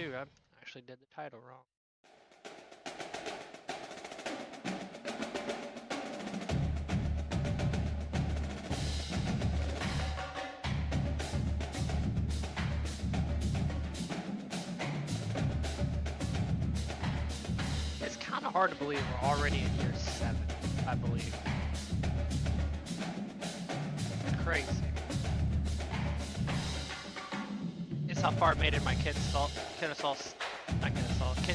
too. I actually did the title wrong. It's kind of hard to believe we're already in year 7, I believe. Crazy. It's how far it made in my Kent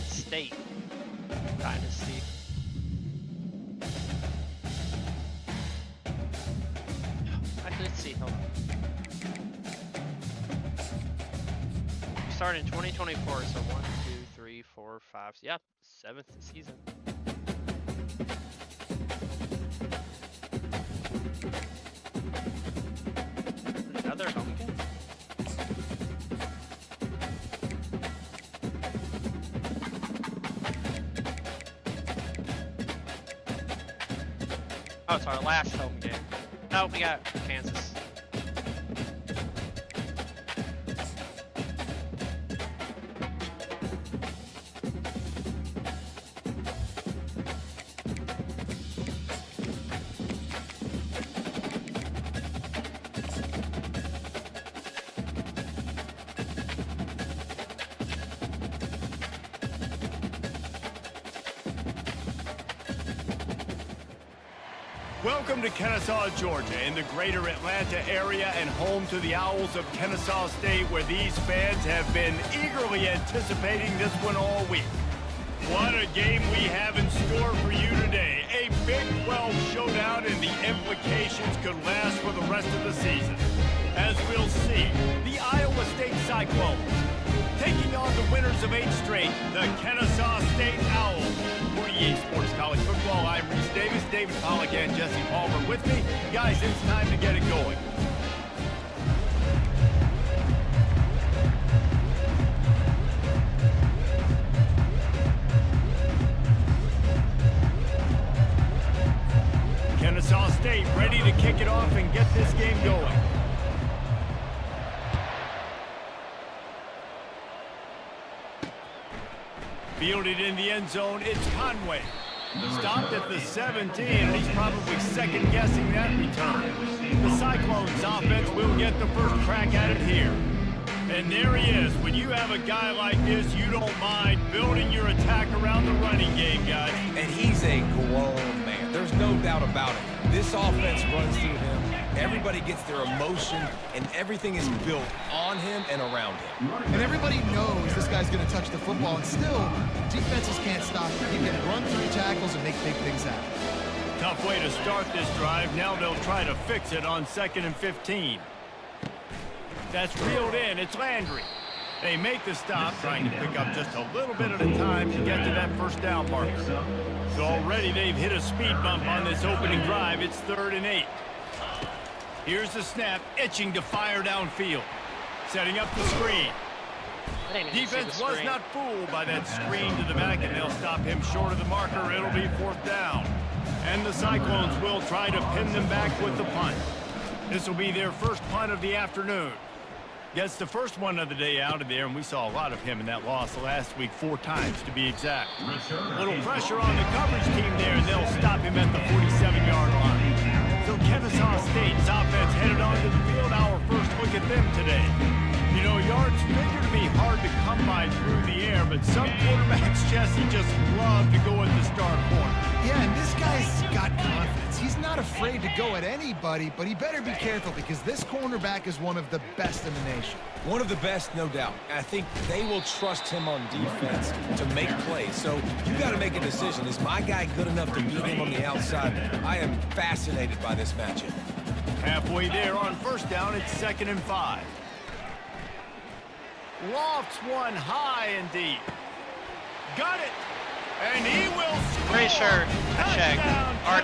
State Dynasty. Actually, let's see. Hold on. We started in 2024, so 1, 2, 3, 4, 5. Yep, 7th season. Another home game. Oh, it's our last home game. No, we got Kansas. Welcome to Kennesaw, Georgia, in the greater Atlanta area and home to the Owls of Kennesaw State, where these fans have been eagerly anticipating this one all week. What a game we have in store for you today. A Big 12 showdown, and the implications could last for the rest of the season. As we'll see, the Iowa State Cyclones taking on the winners of 8 straight, the Kennesaw State Owls. For EA Sports College Football, I'm Reese Davis, David Pollack, and Jesse Palmer with me. Guys, it's time to get it going. Kennesaw State ready to kick it off and get this game going. Fielded in the end zone, it's Conway. Stopped at the 17, and he's probably second-guessing that return. The Cyclones offense will get the first crack at it here. And there he is. When you have a guy like this, you don't mind building your attack around the running game, guys. And he's a grown man. There's no doubt about it. This offense runs through him. Everybody gets their emotion, and everything is built on him and around him. And everybody knows this guy's going to touch the football, and still, defenses can't stop him. He can run through tackles and make big things happen. Tough way to start this drive. Now they'll try to fix it on 2nd and 15. That's reeled in. It's Landry. They make the stop, trying to pick up just a little bit at a time to get to that first down marker. So already they've hit a speed bump on this opening drive. It's 3rd and 8. Here's the snap, itching to fire downfield. Setting up the screen. Defense was not fooled by that screen to the back, and they'll stop him short of the marker. It'll be 4th down. And the Cyclones will try to pin them back with the punt. This will be their first punt of the afternoon. Gets the first one of the day out of there, and we saw a lot of him in that loss last week, 4 times to be exact. Little pressure on the coverage team there, and they'll stop him at the 47-yard line. So Kennesaw State's offense headed onto the field. Our first look at them today. You know, yards figure to be hard to come by through the air, but some quarterbacks, Jesse, just love to go at the star corner. Yeah, and this guy's got confidence. He's not afraid to go at anybody, but he better be careful because this cornerback is one of the best in the nation. One of the best, no doubt. I think they will trust him on defense to make plays. So you got to make a decision. Is my guy good enough to beat him on the outside? I am fascinated by this matchup. Halfway there on 1st down, it's 2nd and 5. Lofts one high and deep. Got it. And he will score. Pretty sure I checked our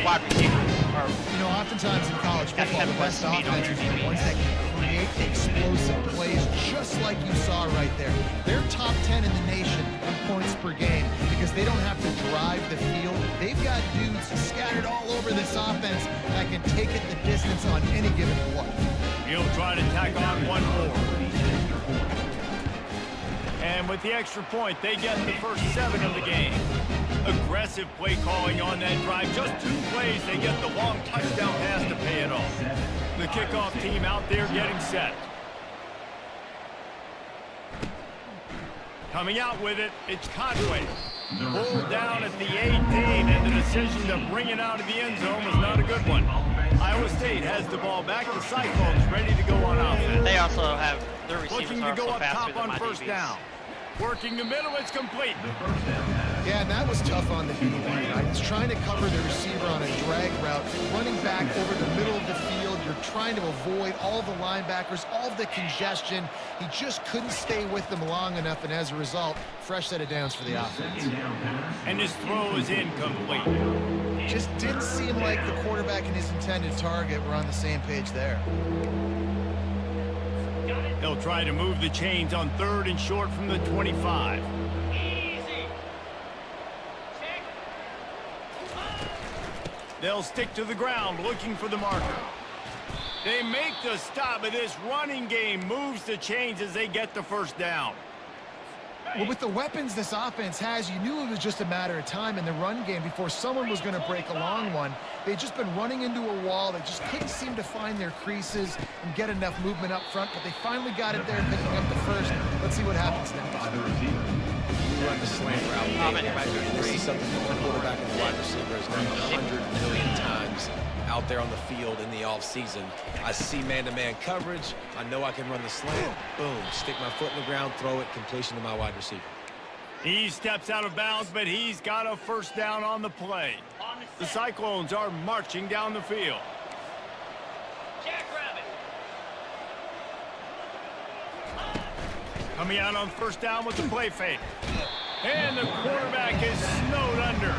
wide receivers are. You know, oftentimes in college Gotta football, have the best the speed on offenses your are the ones that can create explosive plays just like you saw right there. They're top 10 in the nation in points per game because they don't have to drive the field. They've got dudes scattered all over this offense that can take it the distance on any given play. He'll try to tack on one more. And with the extra point, they get the first 7 of the game. Aggressive play calling on that drive. Just 2 plays, they get the long touchdown pass to pay it off. The kickoff team out there getting set. Coming out with it, it's Conway. Pulled down at the 18, and the decision to bring it out of the end zone was not a good one. Iowa State has the ball back. The Cyclones ready to go on offense. They also have their receivers Looking to are go also up faster top than on my first DBs. down. Working the middle, it's complete. Yeah, and that was tough on the DB. Right? He's trying to cover the receiver on a drag route, running back over the middle of the field. You're trying to avoid all the linebackers, all of the congestion. He just couldn't stay with them long enough, and as a result, fresh set of downs for the offense. And his throw is incomplete. Just didn't seem like the quarterback and his intended target were on the same page there. They'll try to move the chains on 3rd and short from the 25. They'll stick to the ground looking for the marker. They make the stop, but this running game moves the chains as they get the first down. Well, with the weapons this offense has, you knew it was just a matter of time in the run game before someone was going to break a long one. They'd just been running into a wall. They just couldn't seem to find their creases and get enough movement up front, but they finally got it there, picking up the first. Let's see what happens next. You run the slant route. I'm in right And this is something that the quarterback and the wide receiver has done 100 million times out there on the field in the offseason. I see man-to-man coverage. I know I can run the slant. Boom. Stick my foot in the ground, throw it, completion to my wide receiver. He steps out of bounds, but he's got a first down on the play. The Cyclones are marching down the field. Coming out on first down with the play fake. And the quarterback is snowed under.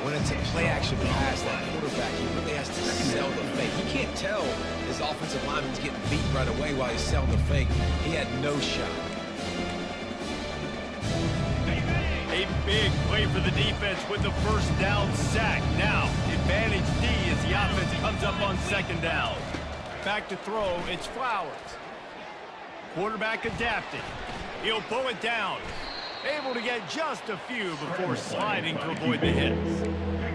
When it's a play-action pass, that quarterback, he really has to sell the fake. He can't tell his offensive lineman's getting beat right away while he's selling the fake. He had no shot. A big play for the defense with the first down sack. Now, advantage D as the offense comes up on 2nd down. Back to throw, it's Flowers. Quarterback adapted. He'll pull it down. Able to get just a few before sliding to avoid the hits.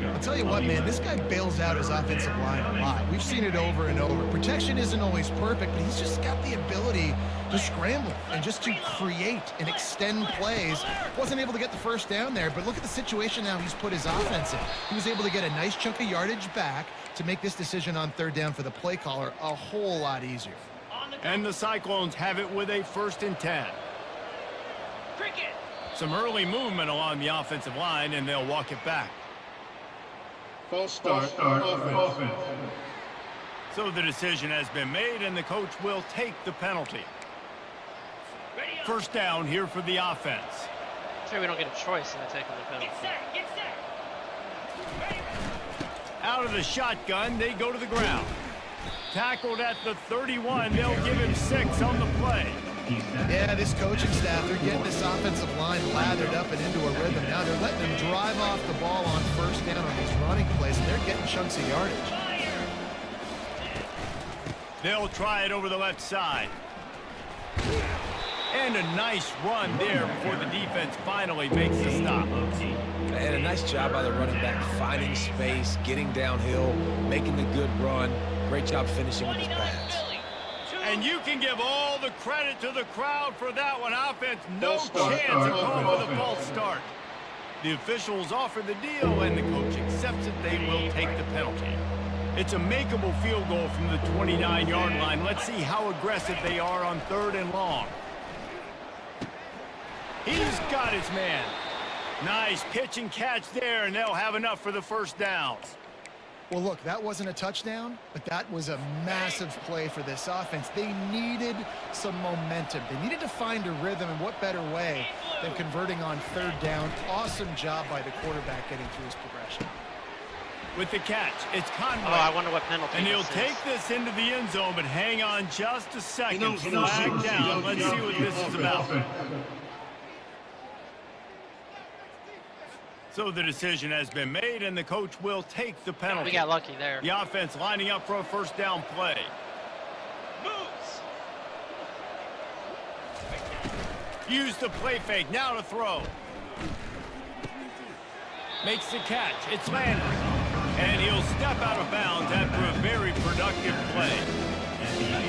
I'll tell you what, man, this guy bails out his offensive line a lot. We've seen it over and over. Protection isn't always perfect, but he's just got the ability to scramble and just to create and extend plays. Wasn't able to get the first down there, but look at the situation now he's put his offense in. He was able to get a nice chunk of yardage back to make this decision on 3rd down for the play caller a whole lot easier. And the Cyclones have it with a 1st and 10. Some early movement along the offensive line, and they'll walk it back. False start offense. So the decision has been made, and the coach will take the penalty. First down here for the offense. Sure, we don't get a choice in taking the penalty. Out of the shotgun, they go to the ground. Tackled at the 31. They'll give him 6 on the play. Yeah, this coaching staff, they're getting this offensive line lathered up and into a rhythm. Now they're letting them drive off the ball on first down on these running plays, and they're getting chunks of yardage. They'll try it over the left side. And a nice run there before the defense finally makes the stop. And a nice job by the running back, finding space, getting downhill, making the good run. Great job finishing with his pass. And you can give all the credit to the crowd for that one. Offense, no chance of going for the false start. The officials offer the deal, and the coach accepts it. They will take the penalty. It's a makeable field goal from the 29-yard line. Let's see how aggressive they are on 3rd and long. He's got his man. Nice pitch and catch there, and they'll have enough for the first down. Well, look, that wasn't a touchdown, but that was a massive play for this offense. They needed some momentum. They needed to find a rhythm, and what better way than converting on 3rd down. Awesome job by the quarterback getting through his progression. With the catch, it's Conway. Oh, I wonder what penalty And he'll this is. take this into the end zone, but hang on just a second. Flag down. Let's see what this is about. So the decision has been made, and the coach will take the penalty. We got lucky there. The offense lining up for a first down play. Use the play fake. Now to throw. Makes the catch. It's Landry. And he'll step out of bounds after a very productive play.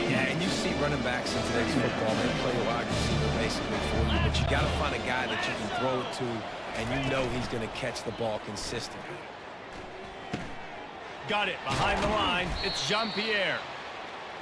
Yeah, and you see running backs in today's football, they play a wide receiver basically for you, but you got to find a guy that you can throw it to, and you know he's going to catch the ball consistently. Got it behind the line. It's Jean-Pierre.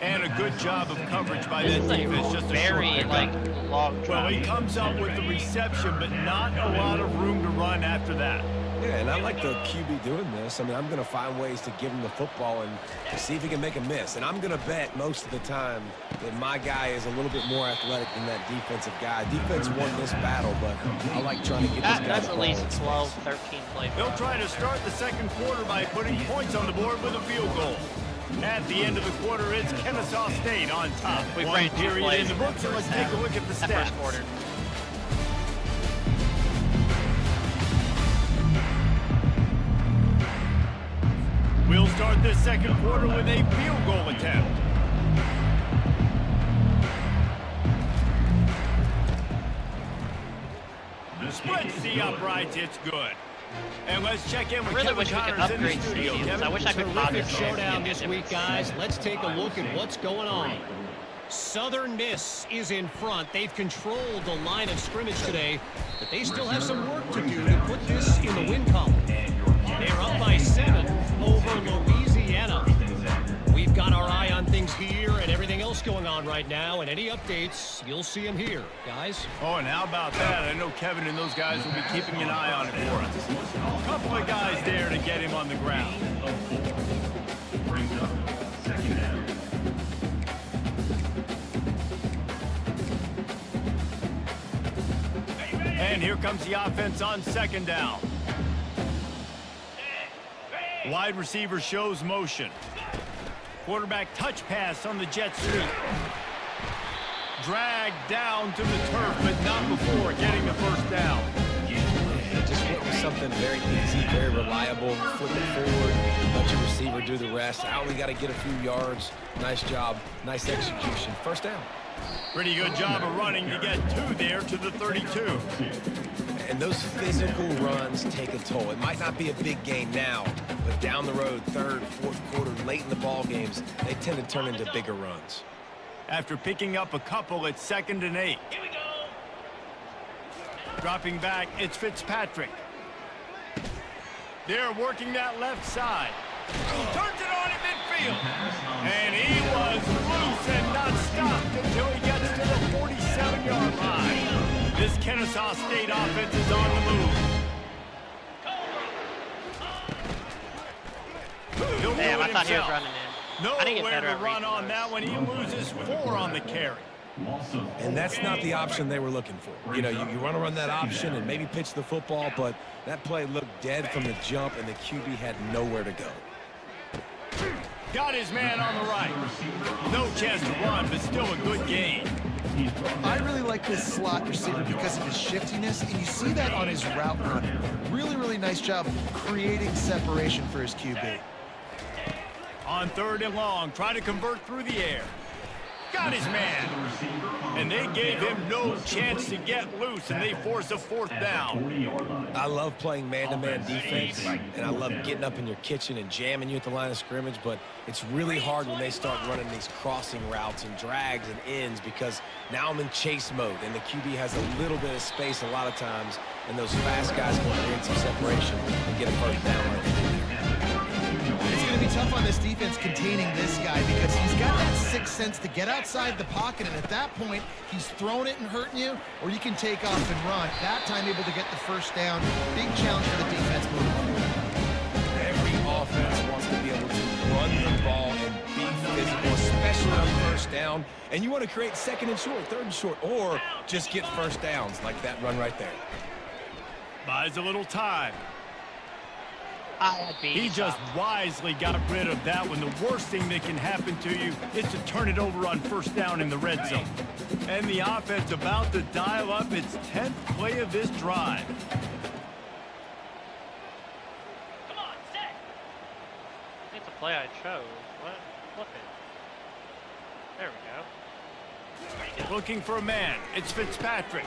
And a good job of coverage by that defense. Just a very short like long drive. Well, he comes up with the reception, but not a lot of room to run after that. Yeah, and I like the QB doing this. I mean, I'm going to find ways to give him the football and see if he can make a miss. And I'm going to bet most of the time that my guy is a little bit more athletic than that defensive guy. Defense won this battle, but I like trying to get this guy That's the at ball least in space. 12, 13 plays. They'll try to start the second quarter by putting points on the board with a field goal. At the end of the quarter, it's Kennesaw State on top. We One ran 2 period plays in the books, and let's take a look at the that stats. first quarter. We'll start this second quarter with a field goal attempt. Splits the uprights, it's good. And let's check in with I really Kevin wish we could Connors in the upgrade studio. stadiums. Kevin? I wish I could pop Terrific this showdown this week, guys. Let's take a look at what's going on. Southern Miss is in front. They've controlled the line of scrimmage today, but they still have some work to do to put this in the win column. They're up by 7 over Louisiana. We've got our eye on things here and everything else going on right now, and any updates, you'll see them here, guys. Oh, and how about that? I know Kevin and those guys will be keeping an eye on it for us. A couple of guys there to get him on the ground. Brings up second down. And here comes the offense on second down. Wide receiver shows motion. Quarterback touch pass on the jet sweep. Dragged down to the turf, but not before getting the first down. Just went with something very easy, very reliable. Flip it forward, let your receiver do the rest. Now we got to get a few yards. Nice job, nice execution. First down. Pretty good job of running to get 2 there to the 32. And those physical runs take a toll. It might not be a big gain now, but down the road, third, fourth quarter, late in the ball games, they tend to turn into bigger runs. After picking up a couple, it's 2nd and 8. Dropping back, it's Fitzpatrick. They're working that left side. Turns it on in midfield. And he was loose and not stopped until he gets to the 47-yard line. This Kennesaw State offense is on the move. He'll Damn, do I it thought he was himself. running in. I didn't get Nowhere better to at run reading on those. that one. He loses 4 on the carry. And that's not the option they were looking for. You know, you want to run that option and maybe pitch the football, but that play looked dead from the jump, and the QB had nowhere to go. Got his man on the right. No chance to run, but still a good gain. I really like this slot receiver because of his shiftiness, and you see that on his route run. Really, really nice job creating separation for his QB. On 3rd and long, try to convert through the air. Got his man. And they gave him no chance to get loose, and they force a 4th down. I love playing man-to-man defense, and I love getting up in your kitchen and jamming you at the line of scrimmage, but it's really hard when they start running these crossing routes and drags and ends because now I'm in chase mode, and the QB has a little bit of space a lot of times, and those fast guys can create some separation and get a 1st down right there. It's going to be tough on this defense containing this guy because he's got that sixth sense to get outside the pocket, and at that point, he's throwing it and hurting you, or you can take off and run. That time able to get the 1st down. Big challenge for the defense moving forward. Every offense wants to be able to run the ball and be physical, especially on 1st down. And you want to create 2nd and short, 3rd and short, or just get 1st downs like that run right there. Buys a little time. I'd be He just wisely got rid of that one. The worst thing that can happen to you is to turn it over on 1st down in the red zone. And the offense about to dial up its 10th play of this drive. Come on, set. I think the play I chose. What? Flip it. There we go. Looking for a man. It's Fitzpatrick.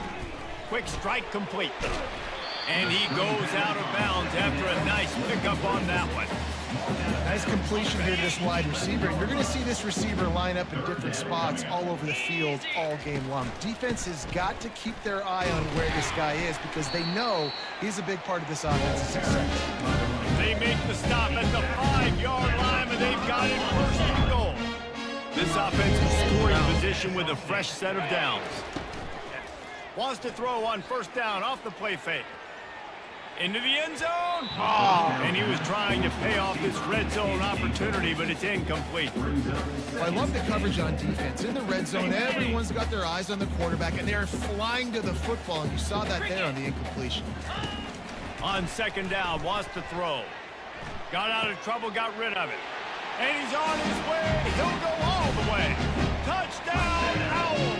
Quick strike complete. And he goes out of bounds after a nice pickup on that one. Nice completion here to this wide receiver. You're going to see this receiver line up in different spots all over the field all game long. Defense has got to keep their eye on where this guy is because they know he's a big part of this offense's success. They make the stop at the 5-yard line, and they've got it first and goal. This offense is scoring position with a fresh set of downs. Wants to throw on first down off the play fake. Into the end zone. And he was trying to pay off this red zone opportunity, but it's incomplete. Well, I love the coverage on defense. In the red zone, everyone's got their eyes on the quarterback, and they're flying to the football, and you saw that there on the incompletion. On second down, wants to throw. Got out of trouble, got rid of it. And he's on his way. He'll go all the way. Touchdown, Owls.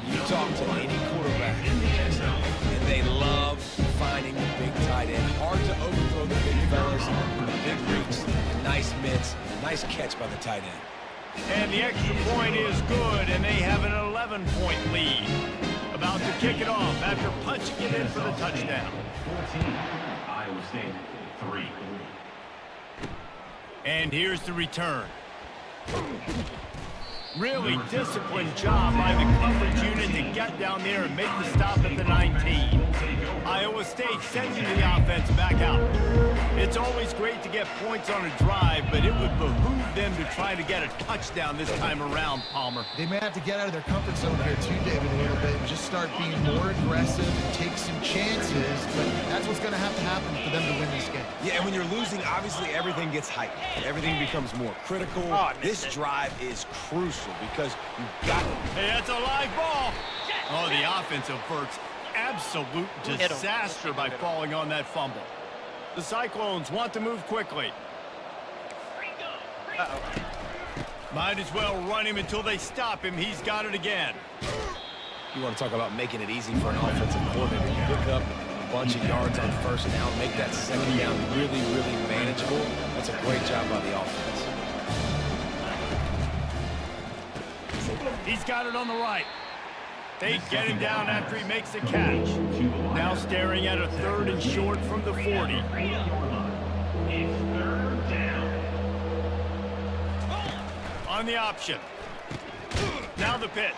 You talk to any quarterback, and they love finding the big tight end. Hard to overthrow the big fellas, the big reach, nice mitts, nice catch by the tight end. And the extra point is good, and they have an 11-point lead. About to kick it off after punching it in for the touchdown. 14, Iowa State, 3. And here's the return. Really disciplined job by the coverage unit to get down there and make the stop at the 19. Iowa State sending the offense back out. It's always great to get points on a drive, but it would behoove them to try to get a touchdown this time around, Palmer. They may have to get out of their comfort zone here too, David, a little bit, and just start being more aggressive and take some chances, but that's what's going to happen for them to win this game. Yeah, and when you're losing, obviously everything gets heightened. Everything becomes more critical. This drive is crucial because you've got it. Hey, that's a live ball. Oh, the offense averts absolute disaster by falling on that fumble. The Cyclones want to move quickly. Might as well run him until they stop him. He's got it again. You want to talk about making it easy for an offensive coordinator to pick up a bunch of yards on first down, make that second down really, really manageable. That's a great job by the offense. He's got it on the right. They get him down after he makes the catch. Now staring at a 3rd and short from the 40. On the option. Now the pitch.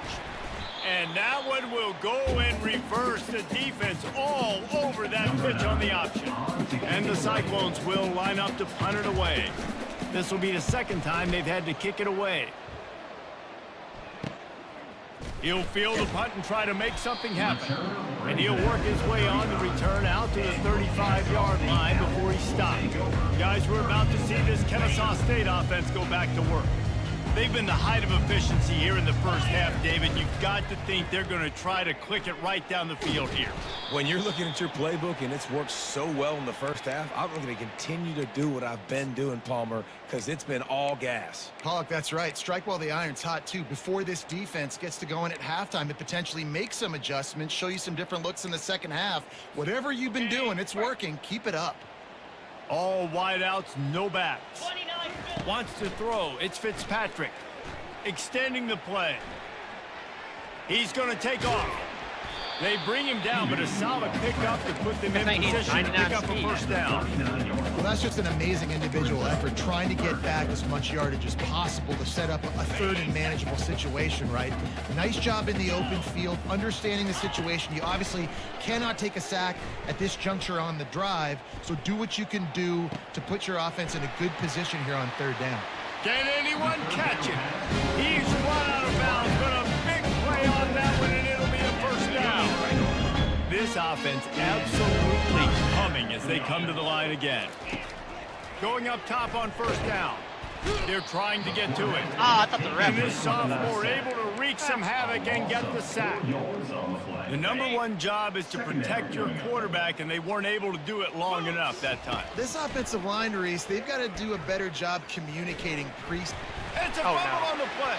And that one will go in reverse. The defense all over that pitch on the option. And the Cyclones will line up to punt it away. This will be the second time they've had to kick it away. He'll field the punt and try to make something happen. And he'll work his way on the return out to the 35-yard line before he stopped. Guys, we're about to see this Kennesaw State offense go back to work. They've been the height of efficiency here in the first half, David. You've got to think they're going to try to click it right down the field here. When you're looking at your playbook and it's worked so well in the first half, I'm going to continue to do what I've been doing, Palmer, because it's been all gas. Pollock, that's right. Strike while the iron's hot, too. Before this defense gets to going at halftime to potentially make some adjustments, show you some different looks in the second half. Whatever you've been doing, it's working. Keep it up. All wideouts, no backs. Wants to throw. It's Fitzpatrick. Extending the play. He's going to take off. They bring him down, but a solid pickup to put them in position to pick up a first down. Well, that's just an amazing individual effort, trying to get back as much yardage as possible to set up a 3rd and manageable situation, right? Nice job in the open field, understanding the situation. You obviously cannot take a sack at this juncture on the drive, so do what you can do to put your offense in a good position here on 3rd down. Can anyone catch him? He's run out of bounds, but a big play on that one, and it'll be a first down. This offense absolutely humming as they come to the line again. Going up top on first down. They're trying to get to it. I thought the ref. And this sophomore able to wreak some havoc and get the sack. The number one job is to protect your quarterback, and they weren't able to do it long enough that time. This offensive line, Reese, they've got to do a better job communicating It's a fumble on the play.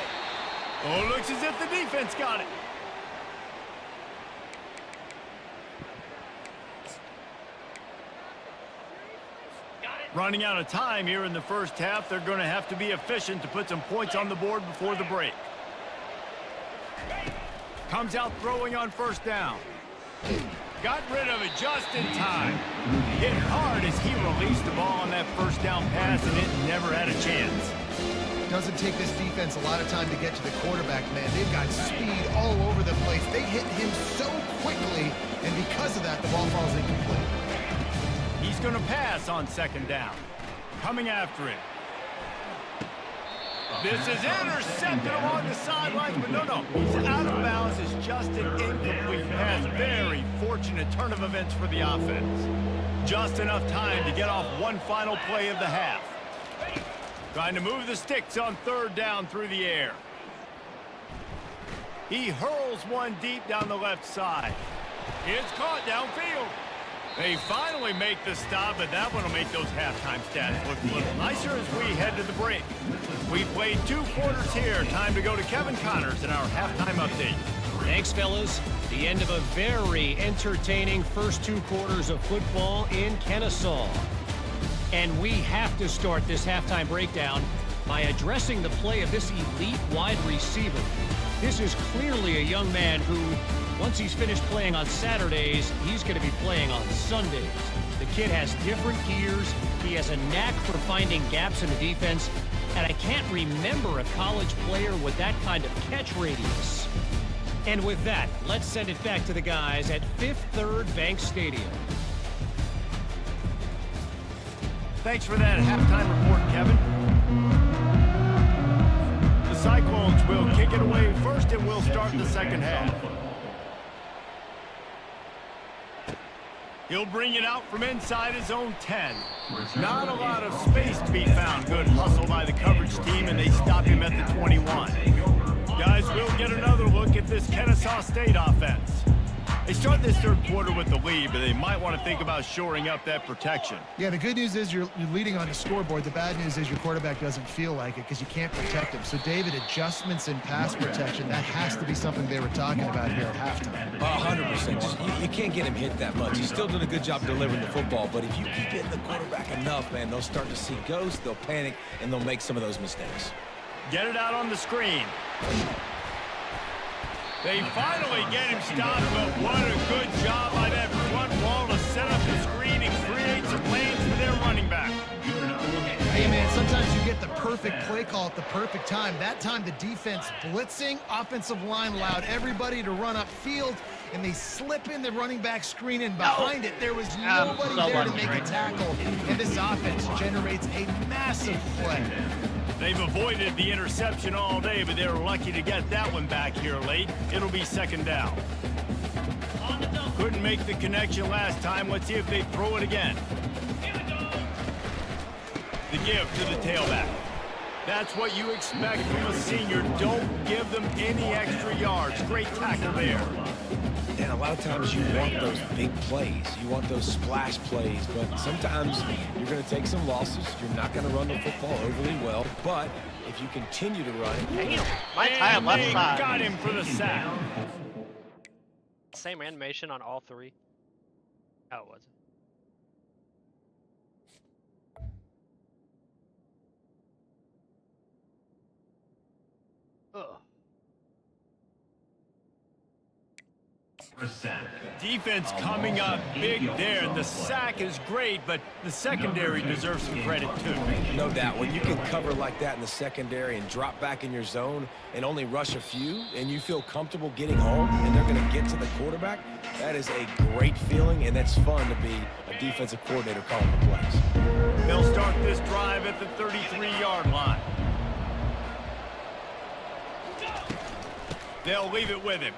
Oh, looks as if the defense got it. Running out of time here in the first half. They're going to have to be efficient to put some points on the board before the break. Comes out throwing on first down. Got rid of it just in time. Hit hard as he released the ball on that first down pass, and it never had a chance. Doesn't take this defense a lot of time to get to the quarterback, man. They've got speed all over the place. They hit him so quickly, and because of that, the ball falls incomplete. He's going to pass on second down. Coming after it. This is intercepted along the sidelines, but no. He's out of bounds. It's just an incomplete pass. Very fortunate turn of events for the offense. Just enough time to get off one final play of the half. Trying to move the sticks on third down through the air. He hurls one deep down the left side. It's caught downfield. They finally make the stop, but that one will make those halftime stats look a little nicer as we head to the break. We played 2 quarters here. Time to go to Kevin Connors in our halftime update. Thanks, fellas. The end of a very entertaining first 2 quarters of football in Kennesaw. And we have to start this halftime breakdown by addressing the play of this elite wide receiver. This is clearly a young man who, once he's finished playing on Saturdays, he's going to be playing on Sundays. The kid has different gears. He has a knack for finding gaps in the defense. And I can't remember a college player with that kind of catch radius. And with that, let's send it back to the guys at Fifth Third Bank Stadium. Thanks for that halftime report, Kevin. The Cyclones will kick it away first, and we'll start the second half. He'll bring it out from inside his own 10. Not a lot of space to be found. Good hustle by the coverage team, and they stop him at the 21. Guys, we'll get another look at this Kennesaw State offense. They start this third quarter with the lead, but they might want to think about shoring up that protection. Yeah, the good news is you're leading on the scoreboard. The bad news is your quarterback doesn't feel like it because you can't protect him. So, David, adjustments in pass protection, that has to be something they were talking about here at halftime. 100%. You can't get him hit that much. He's still doing a good job delivering the football, but if you keep hitting the quarterback enough, man, they'll start to see ghosts, they'll panic, and they'll make some of those mistakes. Get it out on the screen. They finally get him stopped, but what a good job by that front wall to set up the screen and create some lanes for their running back. Hey, man, sometimes you get the perfect play call at the perfect time. That time the defense blitzing, offensive line allowed everybody to run upfield, and they slip in the running back screen, and behind it there was nobody there to make a tackle, and this offense generates a massive play. They've avoided the interception all day, but they're lucky to get that one back here late. It'll be second down. Couldn't make the connection last time. Let's see if they throw it again. The give to the tailback. That's what you expect from a senior. Don't give them any extra yards. Great tackle there. And a lot of times you want those big plays. You want those splash plays, but sometimes you're going to take some losses. You're not going to run the football overly well, but if you continue to run it... My entire left side. Got him for the sack. Same animation on all 3. Oh, it wasn't. Ugh. Defense coming up big there. The sack is great, but the secondary deserves some credit too. No doubt. When you can cover like that in the secondary and drop back in your zone and only rush a few, and you feel comfortable getting home, and they're going to get to the quarterback, that is a great feeling, and it's fun to be a defensive coordinator calling the plays. They'll start this drive at the 33-yard line. They'll leave it with him.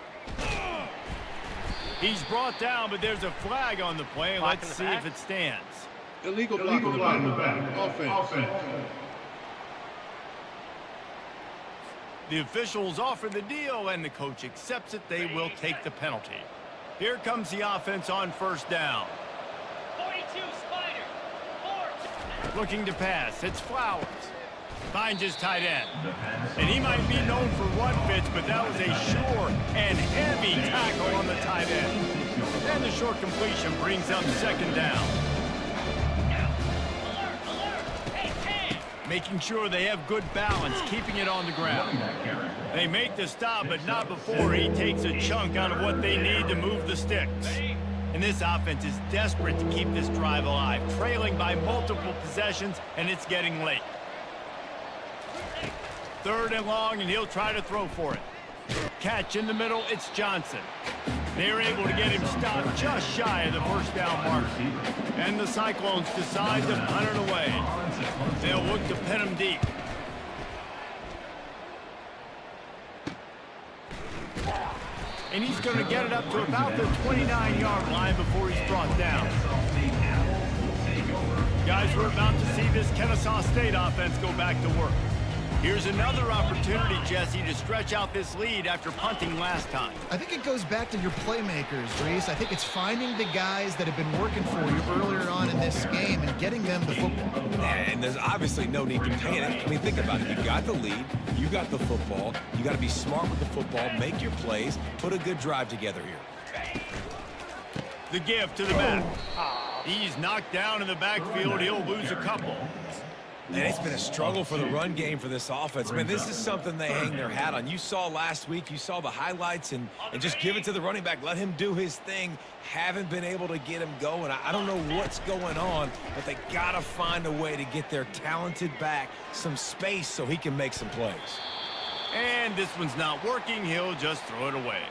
He's brought down, but there's a flag on the play. Let's see if it stands. Illegal block in the back. Offense. The officials offer the deal, and the coach accepts it. They will take the penalty. Here comes the offense on first down. 42, Spider. Looking to pass. It's Flowers. Finds his tight end. And he might be known for run fits, but that was a sure and heavy tackle on the tight end. And the short completion brings up second down. making sure they have good balance, keeping it on the ground. They make the stop, but not before he takes a chunk out of what they need to move the sticks. And this offense is desperate to keep this drive alive, trailing by multiple possessions, and it's getting late. 3rd and long, and he'll try to throw for it. Catch in the middle, it's Johnson. They're able to get him stopped just shy of the first down mark. And the Cyclones decide to punt it away. They'll look to pin him deep. And he's going to get it up to about the 29-yard line before he's brought down. Guys, we're about to see this Kennesaw State offense go back to work. Here's another opportunity, Jesse, to stretch out this lead after punting last time. I think it goes back to your playmakers, Reese. I think it's finding the guys that have been working for you earlier on in this game and getting them the football. And there's obviously no need to panic. I mean, think about it. You got the lead. You got the football. You got to be smart with the football, make your plays, put a good drive together here. The give to the back. He's knocked down in the backfield. He'll lose a couple. And it's been a struggle for the run game for this offense. Man, this is something they hang their hat on. You saw last week, you saw the highlights, and just give it to the running back. Let him do his thing. Haven't been able to get him going. I don't know what's going on, but they got to find a way to get their talented back some space so he can make some plays. And this one's not working. He'll just throw it away.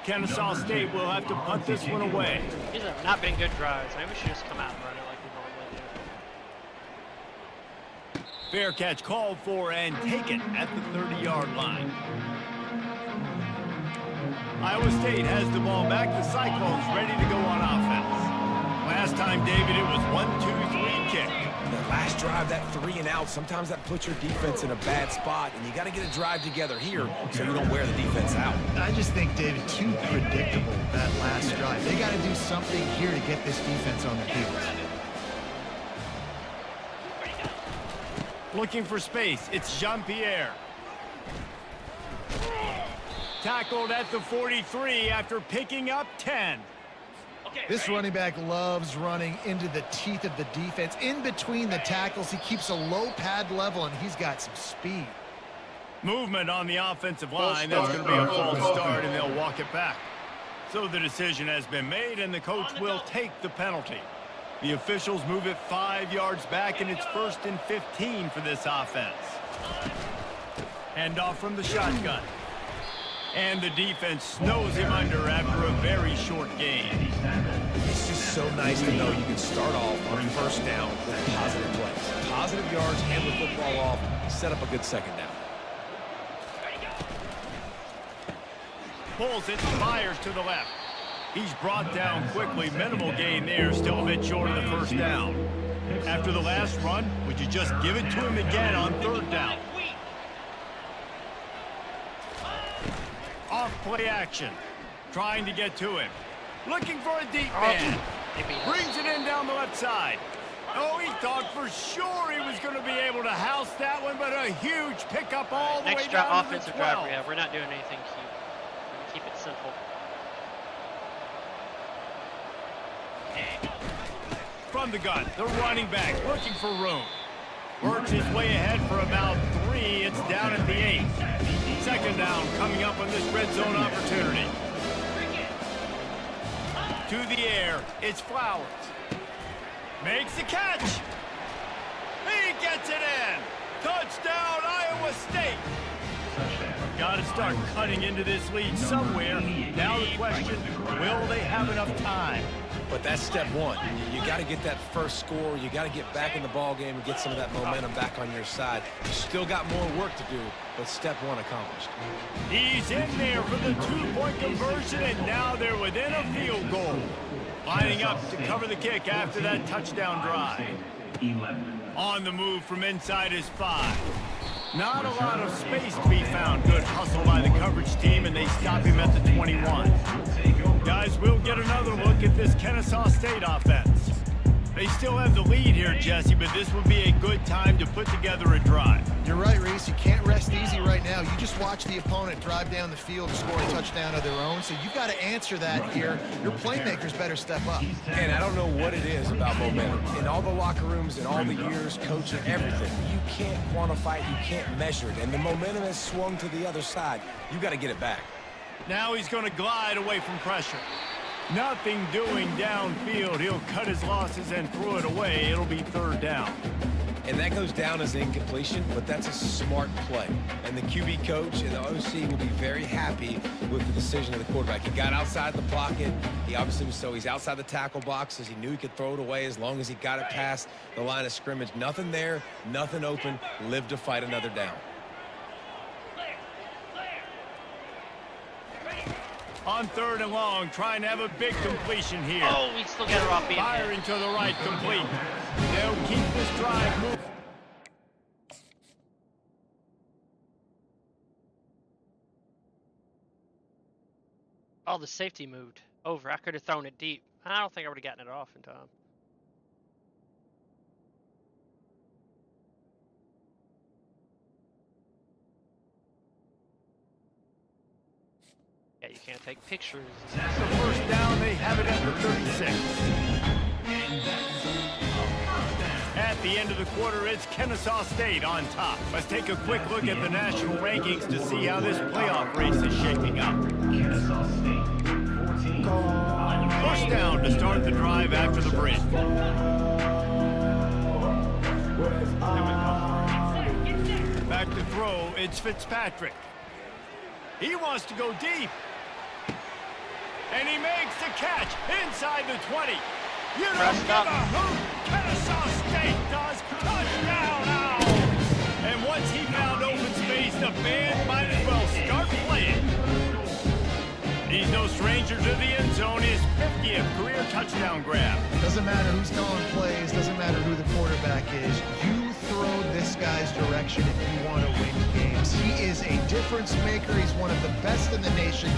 Kennesaw State will have to punt this one away. These have not been good drives. Maybe we should just come out and run it like we normally do. Fair catch called for and taken at the 30-yard line. Iowa State has the ball back. The Cyclones ready to go on offense. Last time, David, it was 1-2-3 kick. The last drive, that 3 and out, sometimes that puts your defense in a bad spot, and you got to get a drive together here so you don't wear the defense out. I just think, David, too predictable, that last drive. They got to do something here to get this defense on their heels. Looking for space. It's Jean-Pierre. Tackled at the 43 after picking up 10. This running back loves running into the teeth of the defense. In between the tackles, he keeps a low pad level, and he's got some speed. Movement on the offensive line. That's going to be a false start, and they'll walk it back. So the decision has been made, and the coach will take the penalty. The officials move it 5 yards back, and it's 1st and 15 for this offense. Handoff from the shotgun. And the defense snows him under after a very short gain. It's just so nice to know you can start off on 1st down with positive plays. Positive yards, hand the football off, set up a good 2nd down. Pulls it, fires to the left. He's brought down quickly. Minimal gain there, still a bit short of the 1st down. After the last run, would you just give it to him again on 3rd down? Off play action. Trying to get to him. Looking for a deep man. Brings it in down the left side. Oh, he thought for sure he was going to be able to house that one, but a huge pickup all the way Next down to the offensive 12. drive we have. We're not doing anything cute. We're gonna keep it simple. From the gun, the running back looking for room. Works his way ahead for about 3. It's down at the 8. 2nd down coming up on this red zone opportunity. To the air, it's Flowers. Makes the catch. He gets it in. Touchdown, Iowa State. Got to start cutting into this lead somewhere. Now the question, will they have enough time? But that's step one. You got to get that first score. You got to get back in the ball game and get some of that momentum back on your side. You still got more work to do, but step one accomplished. He's in there for the 2-point conversion, and now they're within a field goal. Lining up to cover the kick after that touchdown drive. 11. On the move from inside his 5. Not a lot of space to be found. Good hustle by the coverage team, and they stop him at the 21. Guys, we'll get another look at this Kennesaw State offense. They still have the lead here, Jesse, but this would be a good time to put together a drive. You're right, Reese. You can't rest easy right now. You just watch the opponent drive down the field and score a touchdown of their own, so you've got to answer that here. Your playmakers better step up. And I don't know what it is about momentum. In all the locker rooms, in all the years, coaching, everything, you can't quantify it, you can't measure it. And the momentum has swung to the other side. You got to get it back. Now he's going to glide away from pressure. Nothing doing downfield. He'll cut his losses and throw it away. It'll be third down. And that goes down as incompletion, but that's a smart play. And the QB coach and the OC will be very happy with the decision of the quarterback. He got outside the pocket. He obviously was he's outside the tackle boxes. He knew he could throw it away as long as he got it past the line of scrimmage. Nothing there, nothing open. Live to fight another down. On third and long, trying to have a big completion here. Oh, we still get her off being hit. Firing to the right, complete. They'll keep this drive moving. Oh, the safety moved over. I could have thrown it deep. I don't think I would have gotten it off in time. Yeah, you can't take pictures. That's the first down. They have it at the 36. At the end of the quarter, it's Kennesaw State on top. Let's take a quick look at the national rankings to see how this playoff race is shaping up. Kennesaw State, 14. First down to start the drive after the break. Back to throw, it's Fitzpatrick. He wants to go deep. And he makes the catch inside the 20. You don't give a hoot. Kennesaw State does. Touchdown now. And once he found open space, the band might as well start playing. He's no stranger to the end zone. His 50th career touchdown grab. Doesn't matter who's calling plays. Doesn't matter who the quarterback is. You throw this guy's direction if you want to win games. He is a difference maker. He's one of the best in the nation.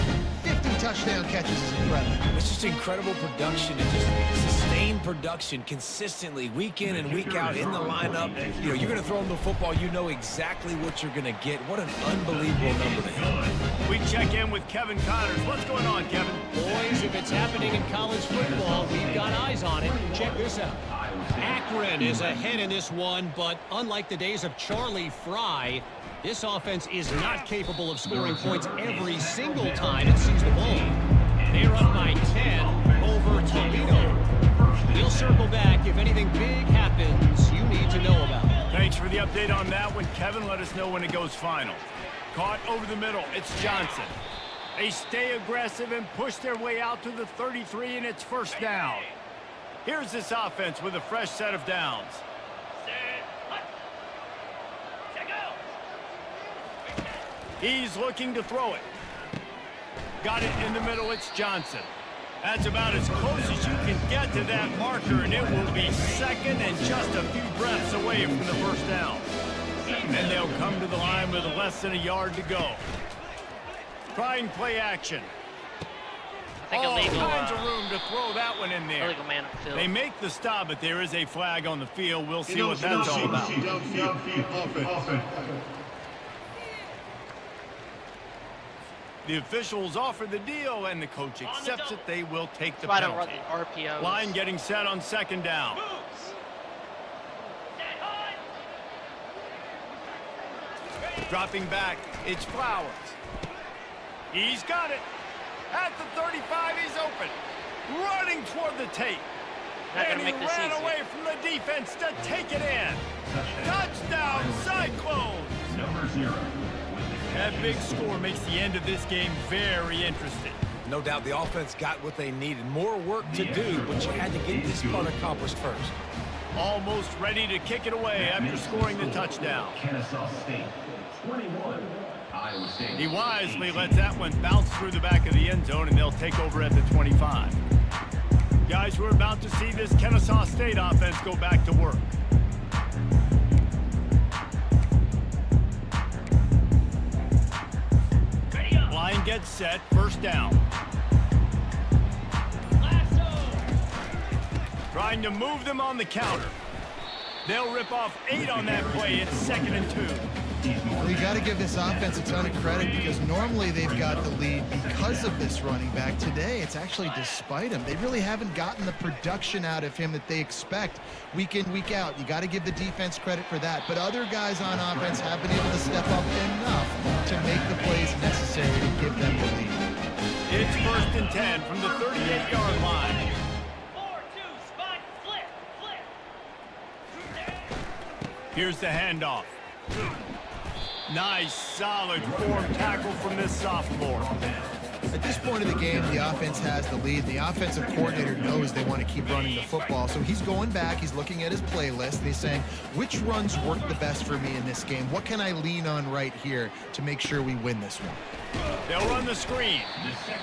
50 touchdown catches is incredible. It's just incredible production and just sustained production consistently week in and week out in the lineup. You know, you're going to throw him the football. You know exactly what you're going to get. What an unbelievable number to hit. We check in with Kevin Connors. What's going on, Kevin? Boys, if it's happening in college football, we've got eyes on it. Check this out. Akron is ahead in this one, but unlike the days of Charlie Fry, this offense is not capable of scoring points every single time it sees the ball. They're up by 10 over Toledo. We'll circle back if anything big happens you need to know about. Thanks for the update on that one, Kevin. Let us know when it goes final. Caught over the middle. It's Johnson. They stay aggressive and push their way out to the 33, and it's first down. Here's this offense with a fresh set of downs. He's looking to throw it. Got it in the middle. It's Johnson. That's about as close as you can get to that marker, and it will be second and just a few breaths away from the first down. And they'll come to the line with less than a yard to go. Trying play action. I think All illegal, kinds of room to throw that one in there. illegal man upfield. They make the stop, but there is a flag on the field. We'll see what that's all about. The officials offer the deal, and the coach accepts it. They will take the That's why I don't run penalty. the RPOs. Line getting set on second down. Dropping back, it's Flowers. He's got it. At the 35, he's open. Running toward the tape. Not And gonna he make this ran easy. away from the defense to take it in. Touchdown, Cyclones. Number 0. That big score makes the end of this game very interesting. No doubt the offense got what they needed. More work to do, but you had to get this part accomplished first. Almost ready to kick it away after scoring the touchdown. Kennesaw State, 21. Iowa State. He wisely lets that one bounce through the back of the end zone, and they'll take over at the 25. Guys, we're about to see this Kennesaw State offense go back to work. Line gets set, first down. Trying to move them on the counter. They'll rip off 8 on that play. It's 2nd and 2. Well, you got to give this offense a ton of credit because normally they've got the lead because of this running back. Today, it's actually despite him. They really haven't gotten the production out of him that they expect week in, week out. You got to give the defense credit for that. But other guys on offense have been able to step up enough to make the plays necessary to give them the lead. It's 1st and 10 from the 38-yard line. 4-2 spot flip. Here's the handoff. Nice, solid form tackle from this sophomore. At this point of the game, the offense has the lead. The offensive coordinator knows they want to keep running the football. So he's going back, he's looking at his playlist, and he's saying, which runs work the best for me in this game? What can I lean on right here to make sure we win this one? They'll run the screen.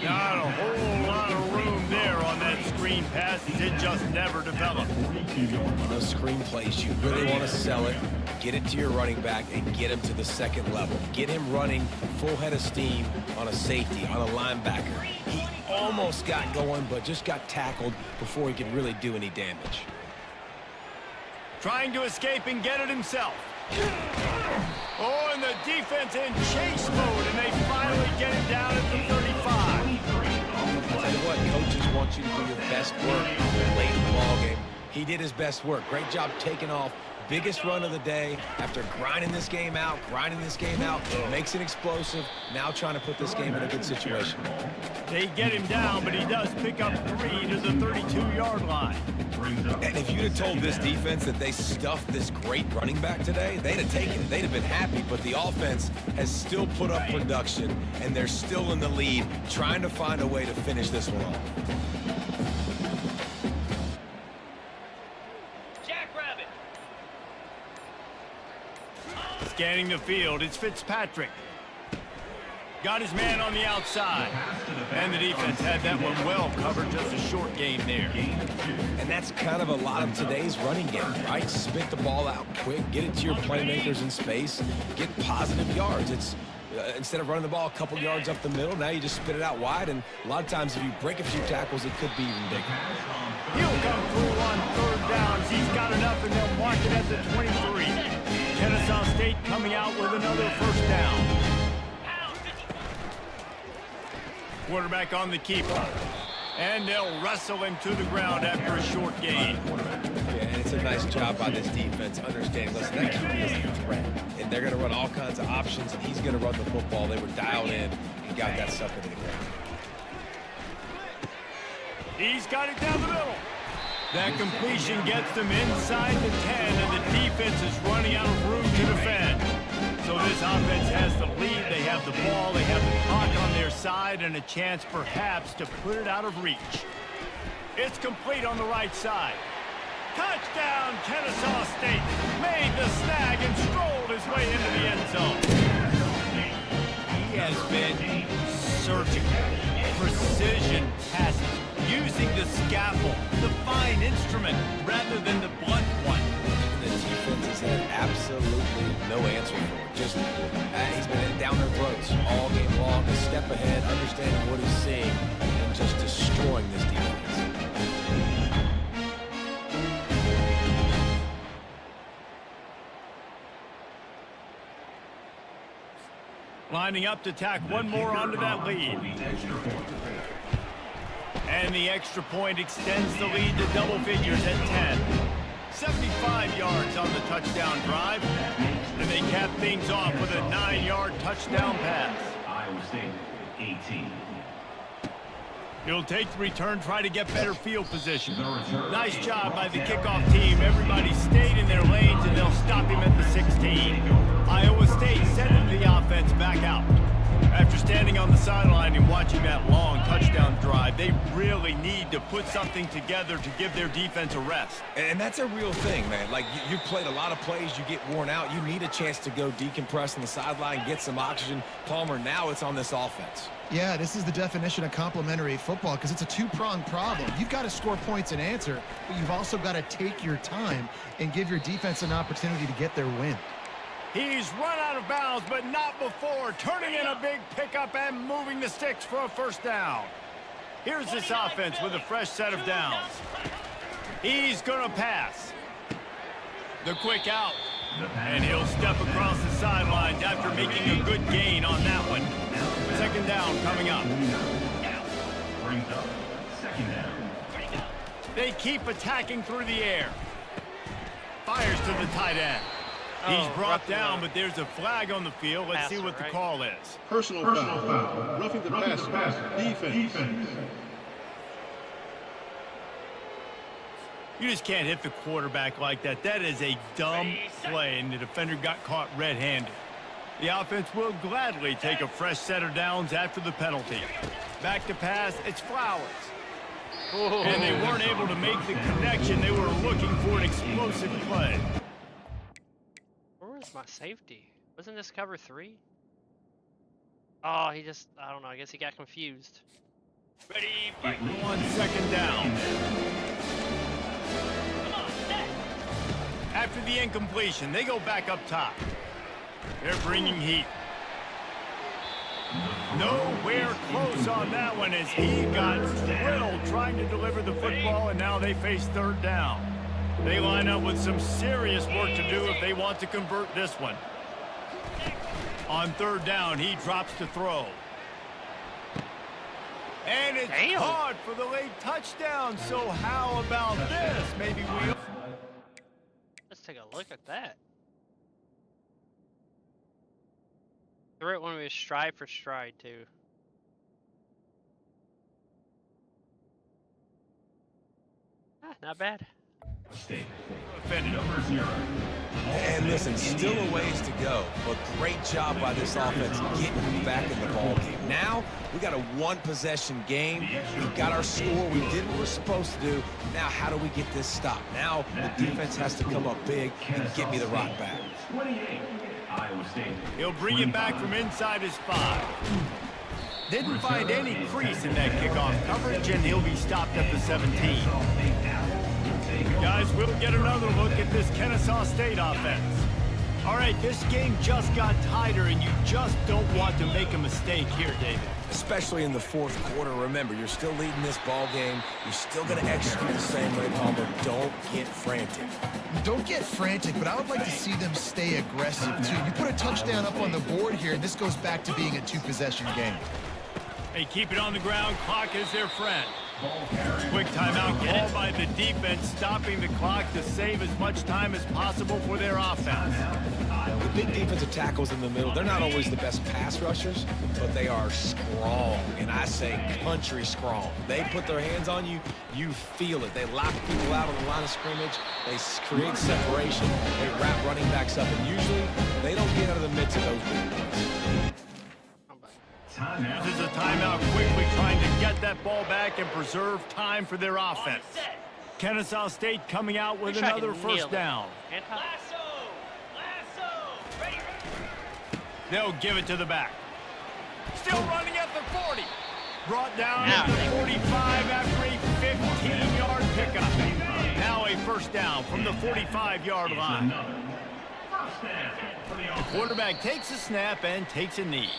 Not a whole lot of room there on that screen pass. It just never developed. Those screen plays, you really want to sell it, get it to your running back, and get him to the second level. Get him running full head of steam on a safety, on a linebacker. He almost got going, but just got tackled before he could really do any damage. Trying to escape and get it himself. Oh, and the defense in chase mode, and they finally get it down at the 35. I'll tell you what, coaches want you to do your best work late in the ball game. He did his best work. Great job taking off. Biggest run of the day after grinding this game out, makes it explosive, now trying to put this game in a good situation. They get him down, but he does pick up 3 to the 32-yard line. And if you'd have told this defense that they stuffed this great running back today, they'd have taken it. They'd have been happy, but the offense has still put up production, and they're still in the lead, trying to find a way to finish this one off. Scanning the field, it's Fitzpatrick. Got his man on the outside. And the defense had that one well covered, just a short gain there. And that's kind of a lot of today's running game, right? Spit the ball out quick, get it to your playmakers in space, get positive yards. It's instead of running the ball a couple yards up the middle, now you just spit it out wide, and a lot of times if you break a few tackles, it could be even bigger. He'll come through on 3rd downs. He's got enough, and they'll mark it at the 23. Kennesaw State coming out with another 1st down. Quarterback on the keeper. And they'll wrestle him to the ground after a short gain. Yeah, and it's a nice job by this defense understanding, listen, that QB is a threat. And they're going to run all kinds of options, and he's going to run the football. They were dialed in and got that sucker to the ground. He's got it down the middle. That completion gets them inside the 10, and the defense is running out of room to defend. So this offense has the lead. They have the ball. They have the clock on their side and a chance perhaps to put it out of reach. It's complete on the right side. Touchdown, Kennesaw State. Made the snag and strolled his way into the end zone. He has been surgical. Precision passes. Using the scaffold, the fine instrument, rather than the blunt one. And the defense has had absolutely no answer for it. Just, he's been down their throats all game long, a step ahead, understanding what he's seeing, and just destroying this defense. Lining up to tack one more onto that lead. And the extra point extends the lead to double figures at 10. 75 yards on the touchdown drive. And they cap things off with a 9-yard touchdown pass. Iowa State, 18. He'll take the return, try to get better field position. Nice job by the kickoff team. Everybody stayed in their lanes, and they'll stop him at the 16. Iowa State sending the offense back out. After standing on the sideline and watching that long touchdown drive, they really need to put something together to give their defense a rest. And that's a real thing, man. Like, you played a lot of plays, you get worn out. You need a chance to go decompress on the sideline, get some oxygen. Palmer, now it's on this offense. Yeah, this is the definition of complementary football because it's a two-pronged problem. You've got to score points and answer, but you've also got to take your time and give your defense an opportunity to get their win. He's run out of bounds, but not before. Turning in a big pickup and moving the sticks for a 1st down. Here's this offense with a fresh set of downs. He's going to pass. The quick out. And he'll step across the sidelines after making a good gain on that one. Second down coming up. Brings up second down. They keep attacking through the air. Fires to the tight end. He's brought down, but there's a flag on the field. Let's see what the call is. Personal foul. Roughing the passer. Defense. You just can't hit the quarterback like that. That is a dumb play, and the defender got caught red-handed. The offense will gladly take a fresh set of downs after the penalty. Back to pass, it's Flowers. And they weren't able to make the connection. They were looking for an explosive play. Where was my safety? Wasn't this cover 3? Oh, he just, I don't know, I guess he got confused. Ready, fight. On second down. Come on, set. After the incompletion, they go back up top. They're bringing heat. Nowhere close on that one as he got thrilled trying to deliver the football, and now they face third down. They line up with some serious work to do if they want to convert this one. On third down, he drops to throw. And it's caught for the late touchdown. So how about this? Maybe we... Let's take a look at that. Threw it when we was stride for stride, too. Ah, not bad. Number 0. And listen, still a ways to go, but great job by this offense getting back in the ball game. Now, we got a one-possession game. We got our score. We did what we're supposed to do. Now, how do we get this stopped? Now, the defense has to come up big and get me the rock back. 28. Iowa State. He'll bring it back from inside his 5. Didn't find any crease in that kickoff coverage, and he'll be stopped at the 17. Guys, we'll get another look at this Kennesaw State offense. All right, this game just got tighter, and you just don't want to make a mistake here, David. Especially in the fourth quarter. Remember, you're still leading this ball game. You're still going to execute the same way, Palmer. Don't get frantic. Don't get frantic, but I would like to see them stay aggressive, too. You put a touchdown up on the board here, and this goes back to being a two-possession game. They keep it on the ground. Clock is their friend. Quick timeout called by the defense, stopping the clock to save as much time as possible for their offense. The big defensive tackles in the middle, they're not always the best pass rushers, but they are strong, and I say country strong. They put their hands on you, you feel it. They lock people out on the line of scrimmage. They create separation. They wrap running backs up, and usually they don't get out of the midst of those big plays. This is a timeout, quickly trying to get that ball back and preserve time for their offense. Kennesaw State coming out with another first down. Lasso. Ready. They'll give it to the back. Still running at the 40. Brought down at the 45 after a 15-yard pickup. Now a first down from the 45-yard line. The quarterback takes a snap and takes a knee.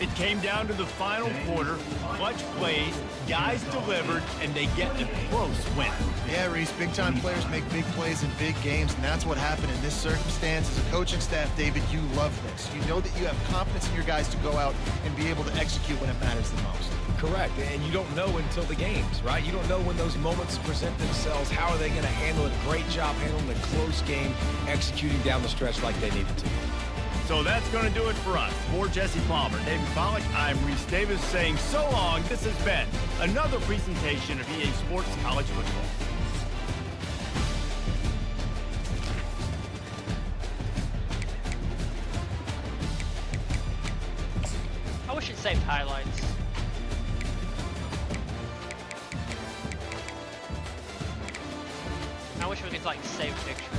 It came down to the final quarter. Clutch plays, guys delivered, and they get a close win. Yeah, Reese, big-time players make big plays in big games, and that's what happened in this circumstance. As a coaching staff, David, you love this. You know that you have confidence in your guys to go out and be able to execute when it matters the most. Correct, and you don't know until the games, right? You don't know when those moments present themselves. How are they going to handle it? Great job handling a close game, executing down the stretch like they needed to. So that's going to do it for us. For Jesse Palmer, David Pollack, I'm Reese Davis saying so long. This has been another presentation of EA Sports College Football. I wish it saved highlights. I wish we could like save pictures.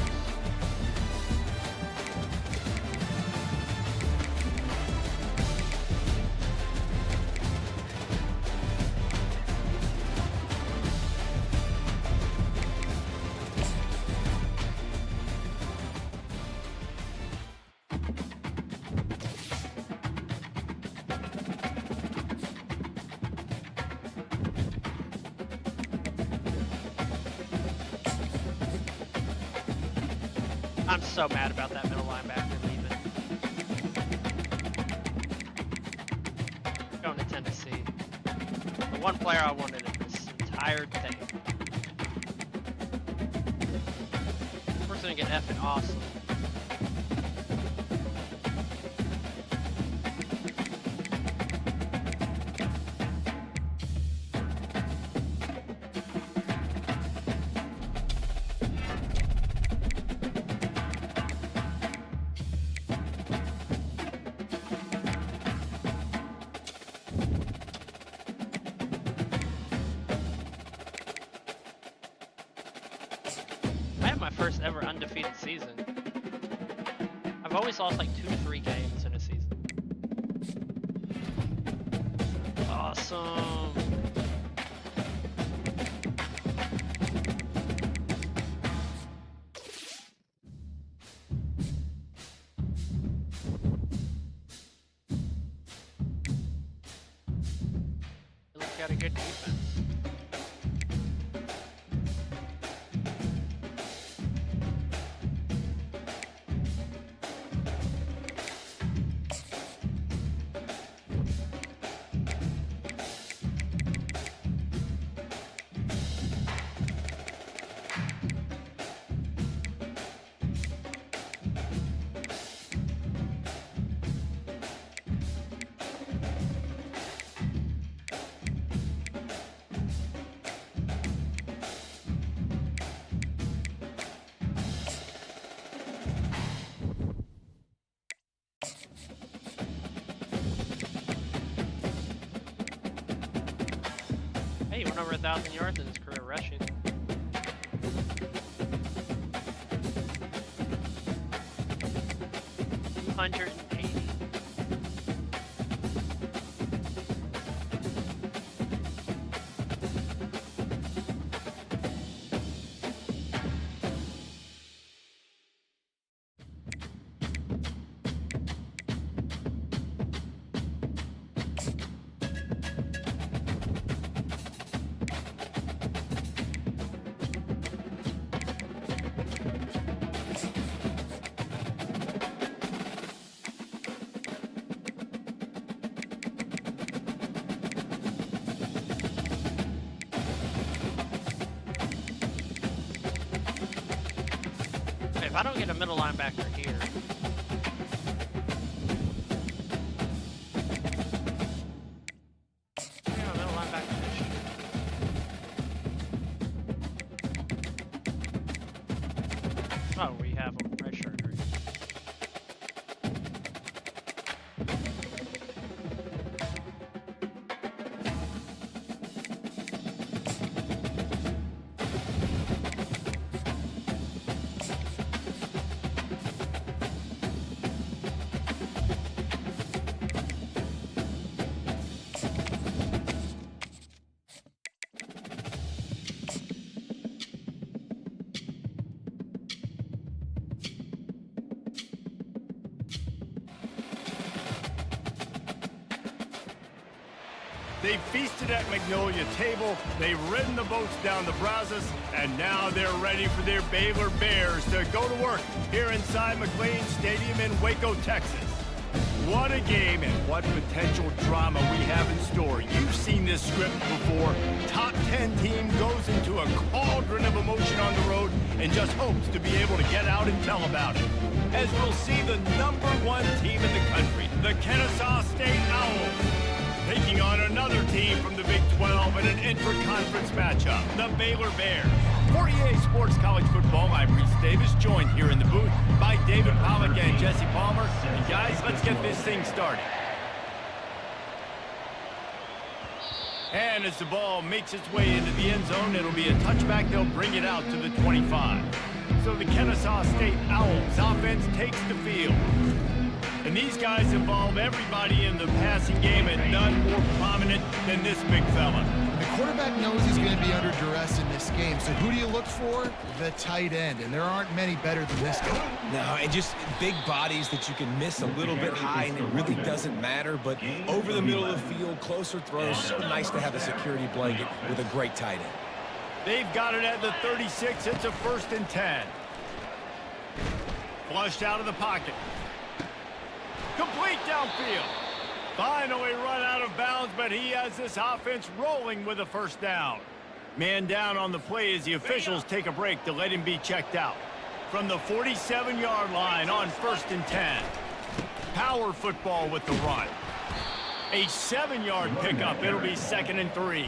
I'm so mad about that middle linebacker leaving. Going to Tennessee. The one player I wanted in this entire thing. We're gonna get effing awesome. I had my first ever undefeated season. I've always lost like 2 to 3 games in a season. Awesome. Philly's got a good defense. Hey, he went over 1,000 yards in his career rushing. $280. If I don't get a middle linebacker here, I got a middle linebacker this year. Oh, we have a red shirt. Right? They've feasted at Magnolia Table, they've ridden the boats down the Brazos, and now they're ready for their Baylor Bears to go to work here inside McLean Stadium in Waco, Texas. What a game and what potential drama we have in store. You've seen this script before. Top 10 team goes into a cauldron of emotion on the road and just hopes to be able to get out and tell about it. As we'll see the #1 team in the country, the Kennesaw State Owls, taking on another team from the Big 12 in an intra-conference matchup, the Baylor Bears. For EA Sports College Football, I'm Reese Davis, joined here in the booth by David Pollack and Jesse Palmer. And guys, let's get this thing started. And as the ball makes its way into the end zone, it'll be a touchback. They'll bring it out to the 25. So the Kennesaw State Owls offense takes the field. And these guys involve everybody in the passing game, and none more prominent than this big fella. The quarterback knows he's going to be under duress in this game. So who do you look for? The tight end. And there aren't many better than this guy. No, and just big bodies that you can miss a little bit high, and it really doesn't matter. But over the middle of the field, closer throws, so nice to have a security blanket with a great tight end. They've got it at the 36. It's a 1st and 10. Flushed out of the pocket. Complete downfield. Finally run out of bounds, but he has this offense rolling with a first down. Man down on the play as the officials take a break to let him be checked out. From the 47-yard line on 1st and 10. Power football with the run. A 7-yard pickup. It'll be 2nd and 3.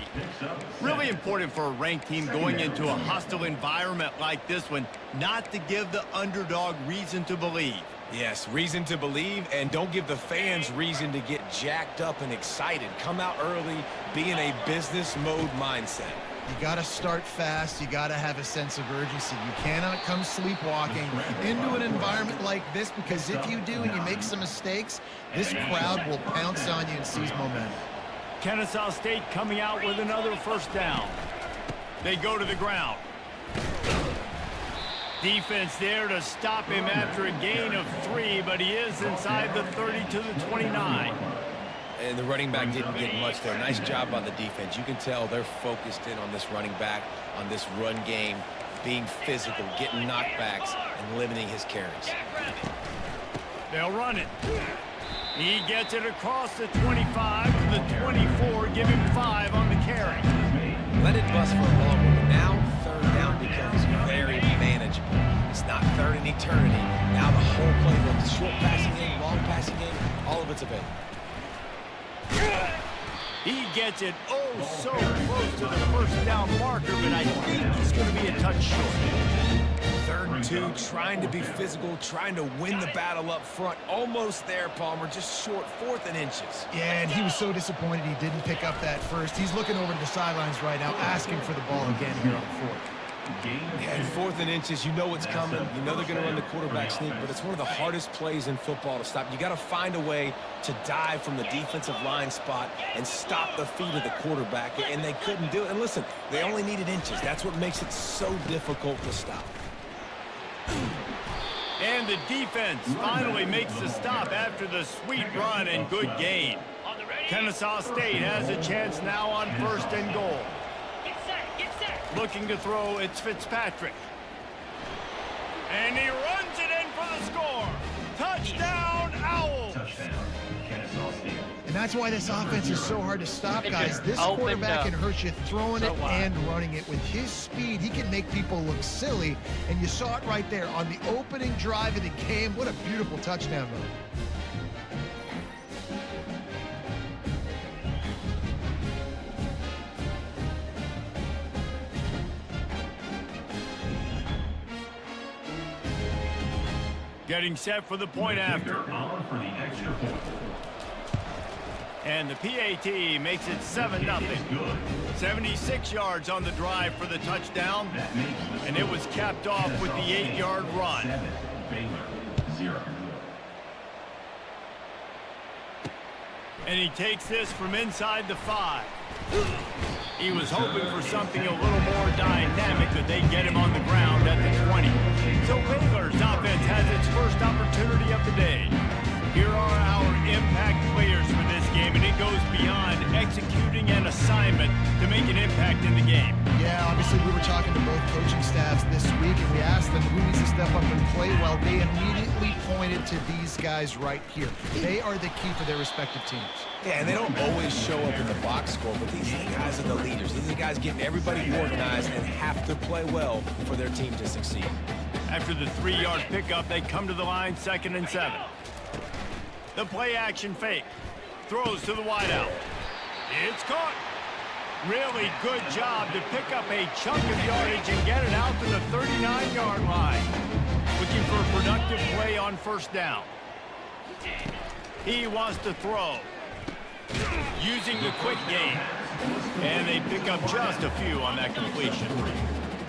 Really important for a ranked team going into a hostile environment like this one not to give the underdog reason to believe. Yes, reason to believe, and don't give the fans reason to get jacked up and excited. Come out early, be in a business mode mindset. You got to start fast. You got to have a sense of urgency. You cannot come sleepwalking into an environment like this, because if you do and you make some mistakes, this crowd will pounce on you and seize momentum. Kennesaw State coming out with another first down. They go to the ground. Defense there to stop him after a gain of 3, but he is inside the 30 to the 29. And the running back didn't get much there. Nice job by the defense. You can tell they're focused in on this running back, on this run game, being physical, getting knockbacks, and limiting his carries. They'll run it. He gets it across the 25 to the 24, give him 5 on the carry. Let it bust for a long one. Now, 3rd down becomes very manageable. It's not 3rd in eternity. Now the whole playbook, short passing game, long passing game, all of it's available. He gets it so close to the first down marker, but I think he's going to be a touch short. 3rd and 2, trying to be physical, trying to win the battle up front. Almost there, Palmer, just short, 4th and inches. Yeah, and he was so disappointed he didn't pick up that first. He's looking over to the sidelines right now, asking for the ball again here on 4th. And 4th and inches, you know what's coming. You know they're going to run the quarterback sneak, but it's one of the hardest plays in football to stop. You got to find a way to dive from the defensive line spot and stop the feet of the quarterback, and they couldn't do it. And listen, they only needed inches. That's what makes it so difficult to stop. And the defense finally makes the stop after the sweet run and good gain. Kennesaw State has a chance now on 1st and goal. Looking to throw, it's Fitzpatrick. And he runs it in for the score. Touchdown, Owls. And that's why this offense is so hard to stop, guys. This quarterback can hurt you throwing it and running it. With his speed, he can make people look silly. And you saw it right there on the opening drive of the game. What a beautiful touchdown move. Getting set for the point after. And the PAT makes it 7-0. 76 yards on the drive for the touchdown. And it was capped off with the 8-yard run. And he takes this from inside the 5. He was hoping for something a little more dynamic, but they get him on the ground at the 20. So Baylor's offense has its first opportunity of the day. Here are our impact players for this game, and it goes beyond executing an assignment to make an impact in the game. Yeah, obviously we were talking to both coaching staffs this week, and we asked them who needs to step up and play well. They immediately pointed to these guys right here. They are the key for their respective teams. Yeah, and they don't always show up in the box score, but these guys are the leaders. These are the guys getting everybody organized and have to play well for their team to succeed. After the 3-yard pickup, they come to the line, 2nd and 7. The play action fake. Throws to the wideout. It's caught. Really good job to pick up a chunk of yardage and get it out to the 39-yard line. Looking for a productive play on 1st down. He wants to throw. Using the quick game. And they pick up just a few on that completion.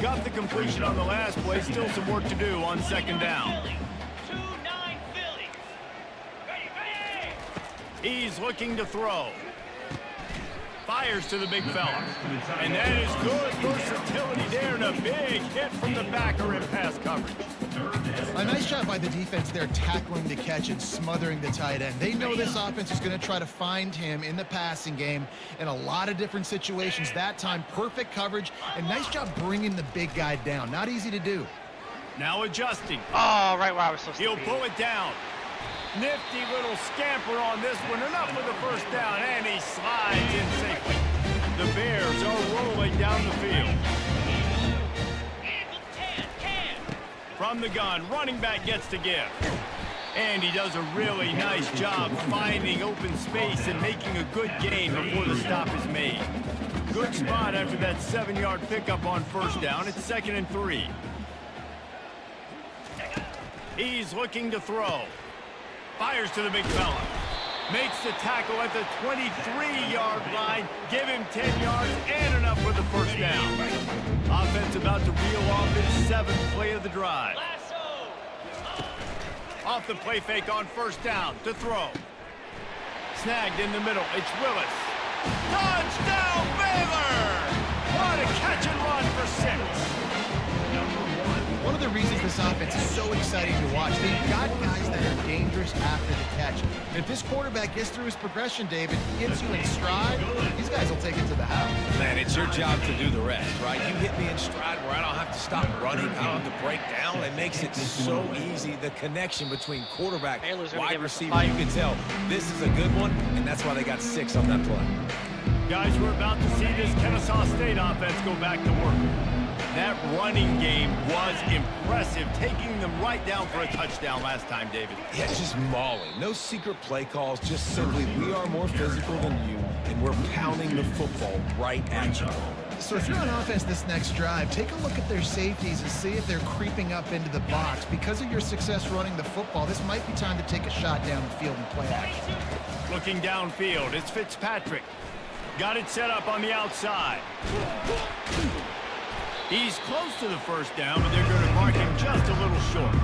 Got the completion on the last play. Still some work to do on 2nd down. He's looking to throw. Fires to the big fella. And that is good versatility there, and a big hit from the backer in pass coverage. A nice job by the defense there, tackling the catch and smothering the tight end. They know this offense is going to try to find him in the passing game in a lot of different situations. That time, perfect coverage, and nice job bringing the big guy down. Not easy to do. Now adjusting. Oh, right where I was supposed He'll to be. pull it down. Nifty little scamper on this one. Enough for the first down, and he slides in safely. The Bears are rolling down the field. From the gun, running back gets to give. And he does a really nice job finding open space and making a good gain before the stop is made. Good spot after that 7-yard pickup on first down. It's 2nd and 3. He's looking to throw. Fires to the big fella. Makes the tackle at the 23-yard line. Give him 10 yards and enough for the first down. Offense about to reel off its 7th play of the drive. Off the play fake on first down to throw. Snagged in the middle. It's Willis. Touchdown, Baylor! What a catch and run for 6. One of the reasons this offense is so exciting to watch, they've got guys that are dangerous after the catch. And if this quarterback gets through his progression, David, gets you in stride, these guys will take it to the house. Man, it's your job to do the rest, right? You hit me in stride where I don't have to stop running. I don't have to break down. It makes it so easy. The connection between quarterback, Baylor's gonna wide give us a receiver, fight. you can tell this is a good one, and that's why they got 6 on that play. Guys, we're about to see this Kennesaw State offense go back to work. That running game was impressive, taking them right down for a touchdown last time, David. Yeah, just mauling. No secret play calls, just simply we are more physical than you, and we're pounding the football right at you. So if you're on offense this next drive, take a look at their safeties and see if they're creeping up into the box. Because of your success running the football, this might be time to take a shot down the field and play action. Looking downfield, it's Fitzpatrick. Got it set up on the outside. He's close to the first down, but they're going to mark him just a little short.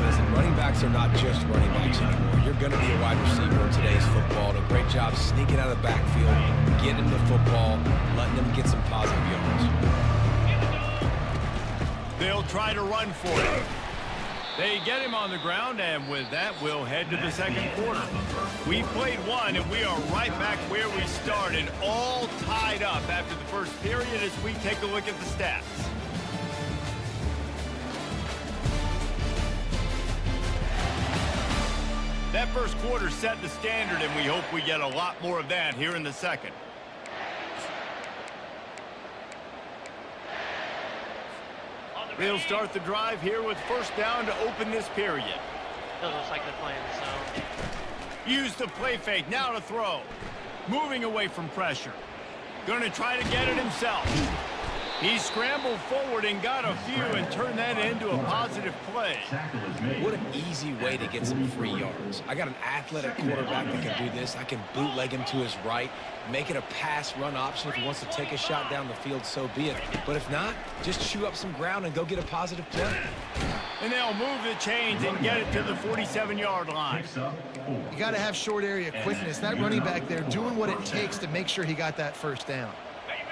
Listen, running backs are not just running backs anymore. You're going to be a wide receiver in today's football. And a great job sneaking out of the backfield, getting the football, letting them get some positive yards. They'll try to run for it. They get him on the ground, and with that, we'll head to the second quarter. We played one, and we are right back where we started, all tied up after the first period as we take a look at the stats. That first quarter set the standard, and we hope we get a lot more of that here in the second. They'll start the drive here with first down to open this period. Still looks like they're playing zone. Use the play fake, now to throw. Moving away from pressure. Going to try to get it himself. He scrambled forward and got a few and turned that into a positive play. What an easy way to get some free yards. I got an athletic quarterback that can do this. I can bootleg him to his right, make it a pass-run option. If he wants to take a shot down the field, so be it. But if not, just chew up some ground and go get a positive play. And they'll move the chains and get it to the 47-yard line. You got to have short area quickness. That running back there doing what it takes to make sure he got that first down.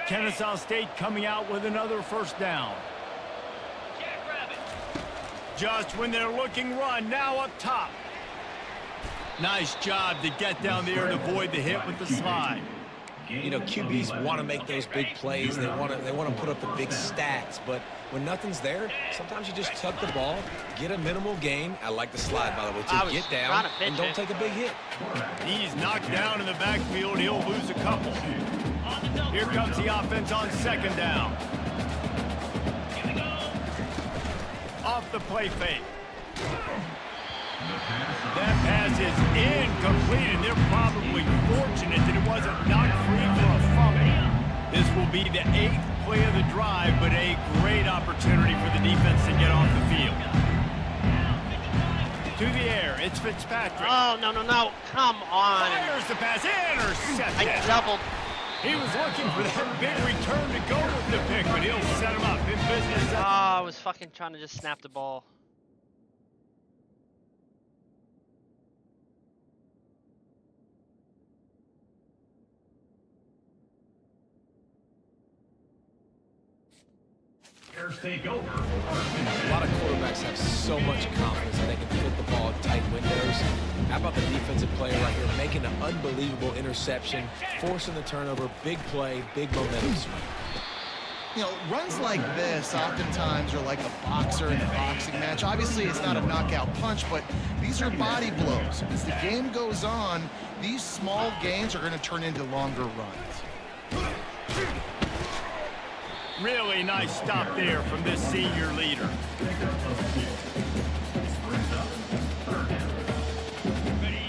Kennesaw State coming out with another first down. Just when they're looking run, now up top. Nice job to get down there and avoid the hit with the slide. You know, QBs want to make those big plays. They want to put up the big stats. But when nothing's there, sometimes you just tuck the ball, get a minimal gain. I like the slide, by the way, too. Get down and don't take a big hit. He's knocked down in the backfield. He'll lose a couple. Here comes the offense on second down. Off the play fake. That pass is incomplete, and they're probably fortunate that it wasn't knocked free for a fumble. This will be the 8th play of the drive, but a great opportunity for the defense to get off the field. To the air, it's Fitzpatrick. Oh, no, no, no. Come on. Fires the pass, intercepted. I doubled. He was looking for that big return to go with the pick, but he'll set him up in business. Oh, I was fucking trying to just snap the ball. Take over. A lot of quarterbacks have so much confidence that they can fit the ball in tight windows. How about the defensive player right here making an unbelievable interception, forcing the turnover, big play, big momentum swing. You know, runs like this oftentimes are like a boxer in a boxing match. Obviously, it's not a knockout punch, but these are body blows. As the game goes on, these small gains are going to turn into longer runs. Really nice stop there from this senior leader.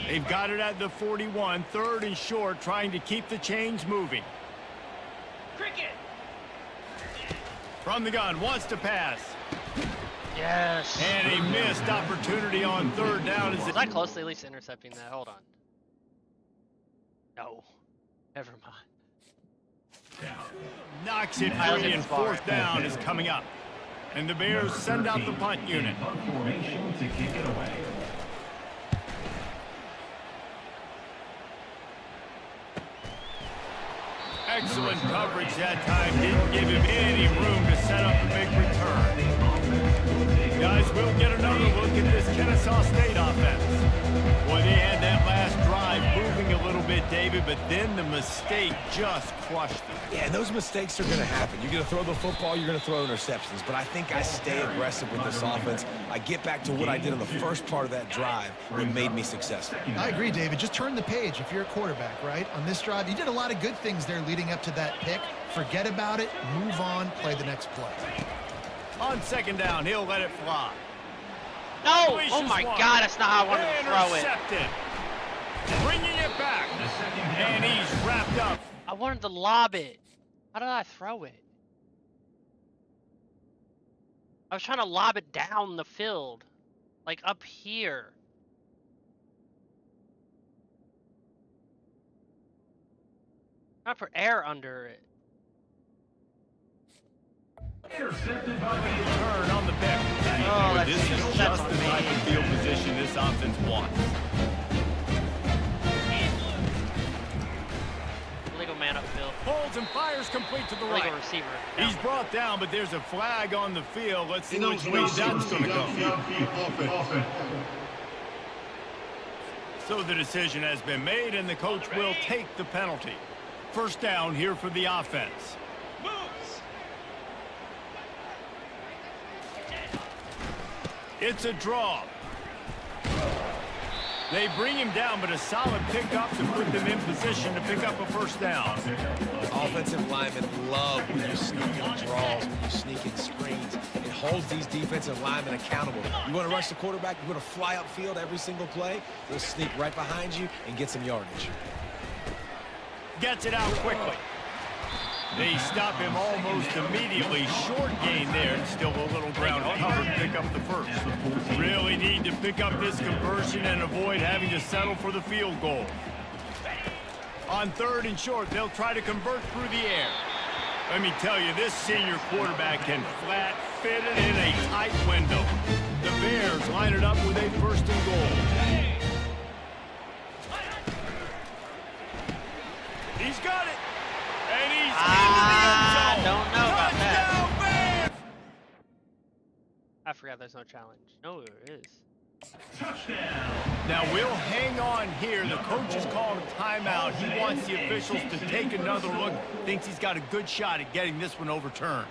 They've got it at the 41, 3rd and short, trying to keep the chains moving. Cricket. From the gun, wants to pass. Yes. And a missed opportunity on 3rd down. Was that close to at least intercepting that? Hold on. No. Never mind. Knocks it free, and 4th down is coming up. And the Bears send out the punt unit. Formation to kick it away. Excellent coverage that time. Didn't give him any room to set up a big return. Guys, we'll get another look at this Kennesaw State offense. Boy, they had that last drive moving a little bit, David, but then the mistake just crushed them. Yeah, those mistakes are going to happen. You're going to throw the football, you're going to throw interceptions. But I think I stay aggressive with this offense. I get back to what I did on the first part of that drive that made me successful. I agree, David. Just turn the page if you're a quarterback, right? On this drive, you did a lot of good things there leading up to that pick. Forget about it, move on, play the next play. On 2nd down, he'll let it fly. No! Oh my God, that's not how I wanted to throw it. Intercepted. Bringing it back. And he's wrapped up. I wanted to lob it. How did I throw it? I was trying to lob it down the field. Like up here. Not for air under it. Intercepted by the Turn on the pick. Oh, that's This is just just on the me. type of field position this offense wants. Illegal man upfield. Holds and fires complete to the Illegal right. receiver. He's brought down, but there's a flag on the field. Let's see which way that's going to go. Offense. So the decision has been made, and the coach will take the penalty. 1st down here for the offense. Moves. It's a draw. They bring him down, but a solid pickup to put them in position to pick up a 1st down. Offensive linemen love when you sneak in draws, when you sneak in screens. It holds these defensive linemen accountable. You want to rush the quarterback, you want to fly upfield every single play, they'll sneak right behind you and get some yardage. Gets it out quickly. They stop him almost immediately. Short gain there, and still a little ground cover to pick up the 1st. Really need to pick up this conversion and avoid having to settle for the field goal. On 3rd and short, they'll try to convert through the air. Let me tell you, this senior quarterback can flat fit it in a tight window. The Bears line it up with a 1st and goal. He's got it. And he's into the end zone. Don't know about that. Touchdown, Bears! I forgot there's no challenge. No, there is. touchdown. Now we'll hang on here. The coach has called a timeout. He wants the officials to take another look. Thinks he's got a good shot at getting this one overturned.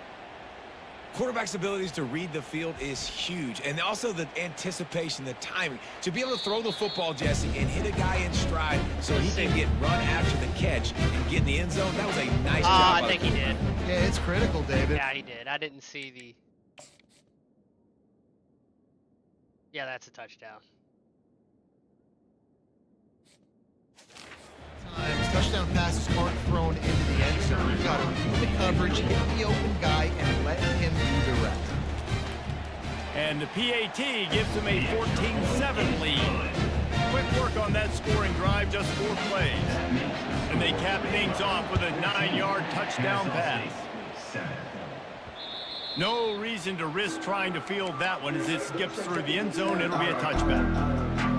Quarterback's abilities to read the field is huge, and also the anticipation, the timing. To be able to throw the football, Jesse, and hit a guy in stride so he can get run after the catch and get in the end zone, that was a nice job. I think he did. Yeah, it's critical, David. Yeah, he did. I didn't see the... Yeah, that's a touchdown. Touchdown passes aren't thrown into the end zone. You've got to read the coverage, hit the open guy, and let him do the rest. And the PAT gives them a 14-7 lead. Quick work on that scoring drive, just 4 plays. And they cap things off with a 9-yard touchdown pass. No reason to risk trying to field that one as it skips through the end zone. It'll be a touchback.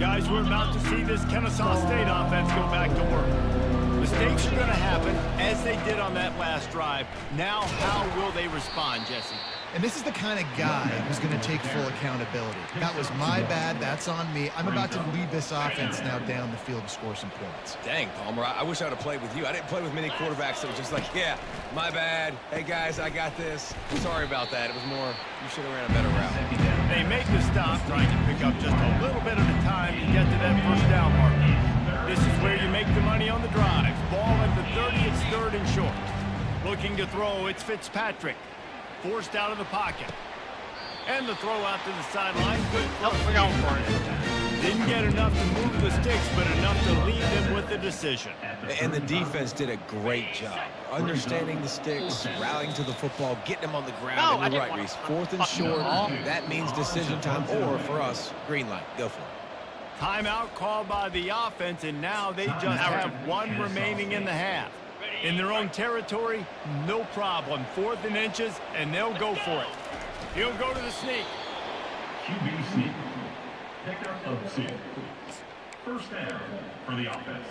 Guys, we're about to see this Kennesaw State offense go back to work. Mistakes are going to happen, as they did on that last drive. Now, how will they respond, Jesse? And this is the kind of guy who's going to take full accountability. That was my bad. That's on me. I'm about to lead this offense now down the field to score some points. Dang, Palmer, I wish I would have played with you. I didn't play with many quarterbacks that were just like, yeah, my bad. Hey, guys, I got this. Sorry about that. It was more, you should have ran a better route. They make the stop, trying to pick up just a little bit at a time to get to that first down mark. This is where you make the money on the drive. Ball at the 30, it's 3rd and short. Looking to throw, it's Fitzpatrick. Forced out of the pocket. And the throw out to the sideline. Good throw. Nope, we're going for it. Didn't get enough to move the sticks, but enough to leave them with the decision. And the defense did a great job. Understanding the sticks, rallying to the football, getting them on the ground. No, and you're I right, didn't Reese. want 4th and short. That means decision time. Or, for us, green light. Go for it. Timeout called by the offense, and now they just have 1 remaining in the half. In their own territory, no problem. 4th and inches, and they'll go for it. He'll go to the sneak. QB sneak. Pickup of 6. First down for the offense.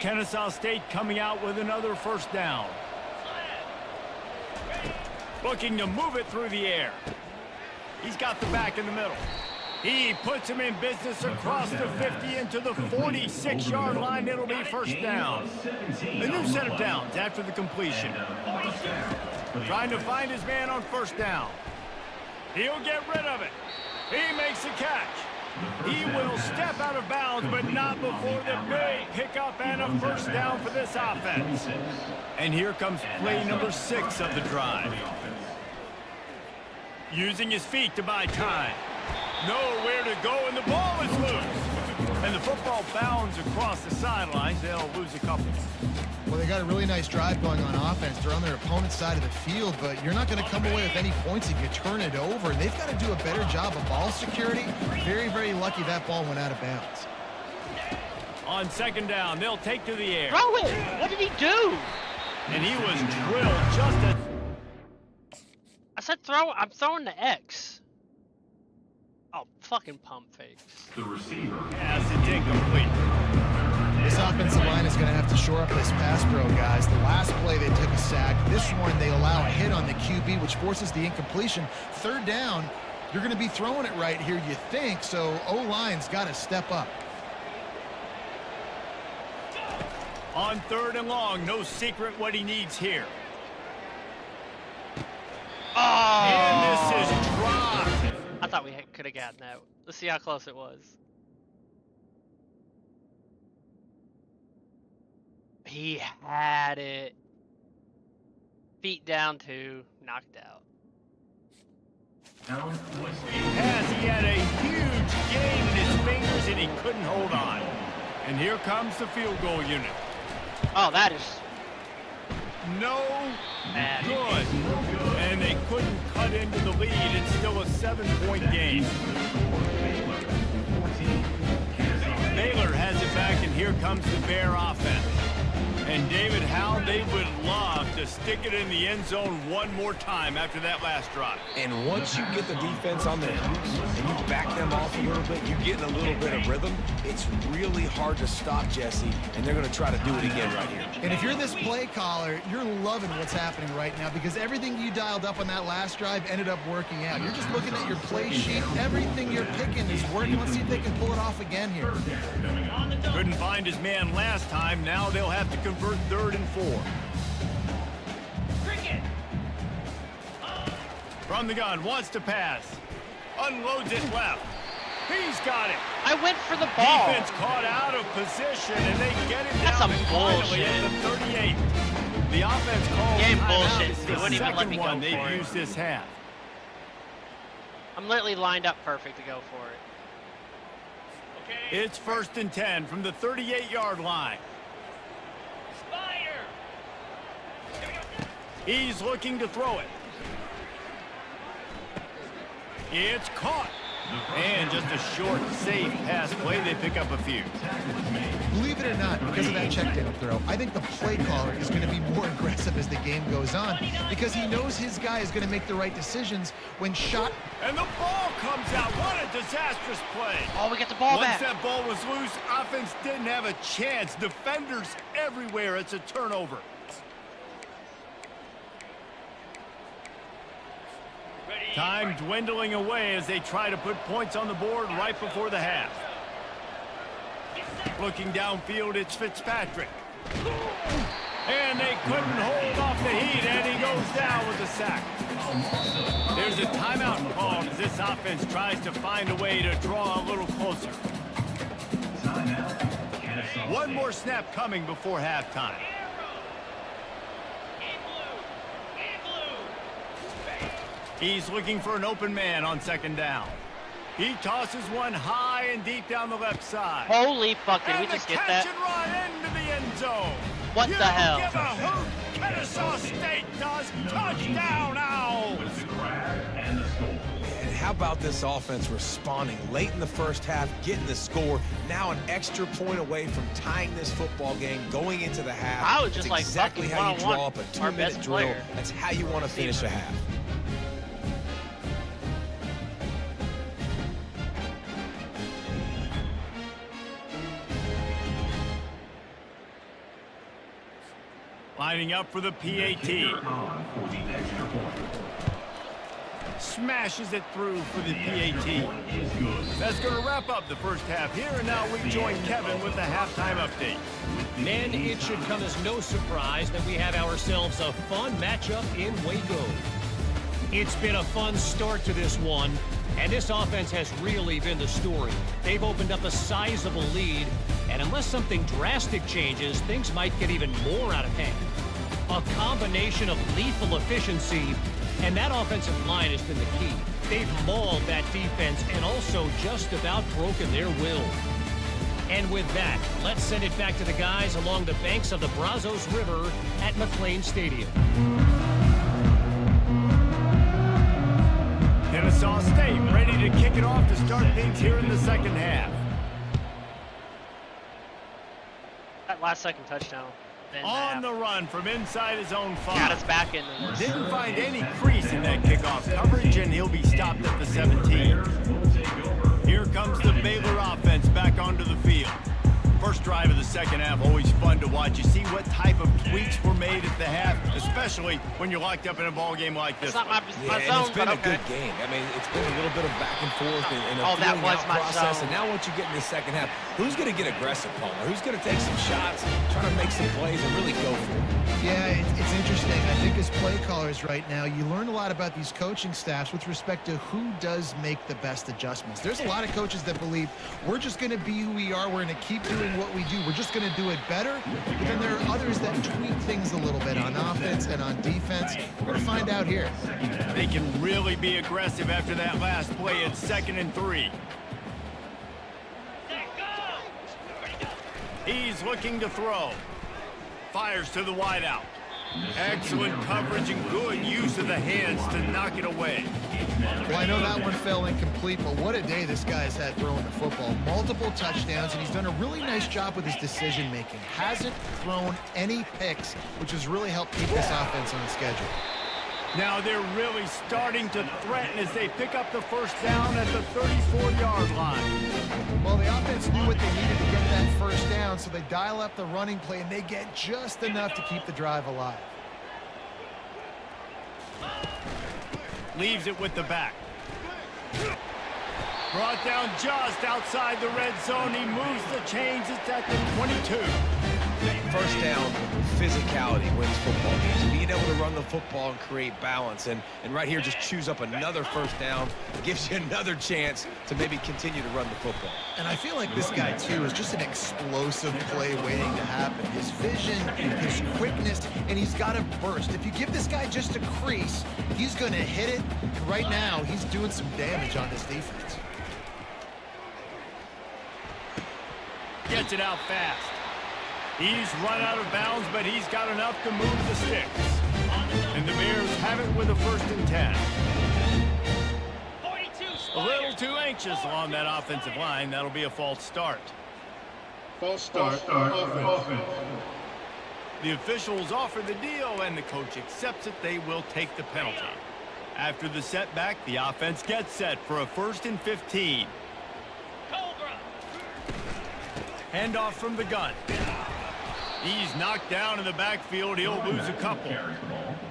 Kennesaw State coming out with another first down. Looking to move it through the air. He's got the back in the middle. He puts him in business across the 50 into the 46-yard line. It'll be first down. A new set of downs after the completion. Trying to find his man on first down. He'll get rid of it. He makes the catch. He will step out of bounds, but not before the big pickup and a first down for this offense. And here comes play number 6 of the drive. Using his feet to buy time. Nowhere to go, and the ball is loose. And the football bounds across the sidelines. They'll lose a couple. Well, they got a really nice drive going on offense. They're on their opponent's side of the field, but you're not going to come away with any points if you turn it over. They've got to do a better job of ball security. Very, very lucky that ball went out of bounds. On 2nd down, they'll take to the air. Throw it! What did he do? And he was drilled just at... I said throw. I'm throwing the X. Oh, fucking pump fakes. The receiver. Pass, it's incomplete. This offensive line is going to have to shore up this pass pro, guys. The last play they took a sack. This one they allow a hit on the QB, which forces the incompletion. 3rd down, you're going to be throwing it right here, you think, so O-line's got to step up. On 3rd and long, no secret what he needs here. Oh! And this is dropped. I thought we could have gotten that. Let's see how close it was. He had it. Feet down 2, knocked out. Pass, he had a huge gain in his fingers and he couldn't hold on. And here comes the field goal unit. Oh, that is No bad. good. And they couldn't cut into the lead. It's still a 7-point game. Baylor has it back, and here comes the Bear offense. And David, how they would love to stick it in the end zone one more time after that last drive. And once you get the defense on their heels and you back them off a little bit, you get in a little bit of rhythm, it's really hard to stop, Jesse, and they're going to try to do it again right here. And if you're this play caller, you're loving what's happening right now because everything you dialed up on that last drive ended up working out. You're just looking at your play sheet. Everything you're picking is working. Let's see if they can pull it off again here. Couldn't find his man last time. Now they'll have to convert 3rd and 4. Cricket. From the gun, wants to pass. Unloads it left. He's got it. I went for the ball. Defense caught out of position, and they get it That's down some finally bullshit. at the 38. The offense calls Game timeout. bullshit. It's They the wouldn't even let second me go one for they've it. used this half. I'm literally lined up perfect to go for it. Okay. It's 1st and 10 from the 38-yard line. Spider. He's looking to throw it. It's caught. And just a short, safe pass play. They pick up a few. Believe it or not, because of that check down throw, I think the play caller is going to be more aggressive as the game goes on because he knows his guy is going to make the right decisions when shot. And the ball comes out. What a disastrous play. Oh, we got the ball Once back. that ball was loose, offense didn't have a chance. Defenders everywhere. It's a turnover. Time dwindling away as they try to put points on the board right before the half. Looking downfield, it's Fitzpatrick. And they couldn't hold off the heat, and he goes down with a sack. There's a timeout called as this offense tries to find a way to draw a little closer. One more snap coming before halftime. He's looking for an open man on second down. He tosses one high and deep down the left side. Holy fuck, did we And just the get catch that? and run into the end zone. What the hell? Give a hoot. Kennesaw State does. Touchdown, Owls. With the grab and the score. And how about this offense responding late in the first half, getting the score, now an extra point away from tying this football game going into the half. I was just It's like, exactly fucking how you draw up a one-on-one, our 2-minute best drill. player. That's how you want to finish a half. Lining up for the PAT. For the extra point. Smashes it through for the PAT. Is good. That's going to wrap up the first half here, and now we join Kevin with the halftime update. Men, it should come as no surprise that we have ourselves a fun matchup in Waco. It's been a fun start to this one, and this offense has really been the story. They've opened up a sizable lead, and unless something drastic changes, things might get even more out of hand. A combination of lethal efficiency, and that offensive line has been the key. They've mauled that defense and also just about broken their will. And with that, let's send it back to the guys along the banks of the Brazos River at McLean Stadium. Kennesaw State ready to kick it off to start things here in the second half. That last second touchdown. On the run from inside his own 5. Got us back in this. Didn't find any crease in that kickoff coverage, and he'll be stopped at the 17. Here comes the Baylor offense back onto the field. First drive of the second half, always fun to watch. You see what type of tweaks were made at the half, especially when you're locked up in a ball game like this. It's not my Yeah, zone, and it's been but a okay. good game. I mean, it's been a little bit of back and forth and a Oh, that feeling was out my process. zone. And now once you get in the second half, who's going to get aggressive, Palmer? Who's going to take some shots, try to make some plays, and really go for it? Yeah, it's interesting. I think as play callers right now, you learn a lot about these coaching staffs with respect to who does make the best adjustments. There's a lot of coaches that believe we're just going to be who we are. We're going to keep doing what we do. We're just going to do it better. But then there are others that tweak things a little bit on offense and on defense. We're going to find out here. They can really be aggressive after that last play at 2nd and 3. He's looking to throw. Fires to the wideout. Excellent coverage and good use of the hands to knock it away. Well, I know that one fell incomplete, but what a day this guy's had throwing the football. Multiple touchdowns, and he's done a really nice job with his decision-making. Hasn't thrown any picks, which has really helped keep this offense on schedule. Now they're really starting to threaten as they pick up the first down at the 34-yard line. Well, the offense knew what they needed to get that first down, so they dial up the running play, and they get just enough to keep the drive alive. Leaves it with the back. Brought down just outside the red zone. He moves the chains. It's at the 22. First down, physicality wins football games. Being able to run the football and create balance. And right here, just choose up another first down. Gives you another chance to maybe continue to run the football. And I feel like this guy, too, is just an explosive play waiting to happen. His vision, his quickness, and he's got a burst. If you give this guy just a crease, he's going to hit it. And right now, he's doing some damage on this defense. Gets it out fast. He's run out of bounds, but he's got enough to move the sticks. And the Bears have it with a 1st and 10. A little too anxious along that offensive line. That'll be a false start. False start. Offense. The officials offer the deal, and the coach accepts it. They will take the penalty. After the setback, the offense gets set for a 1st and 15. Handoff from the gun. He's knocked down in the backfield. He'll lose a couple.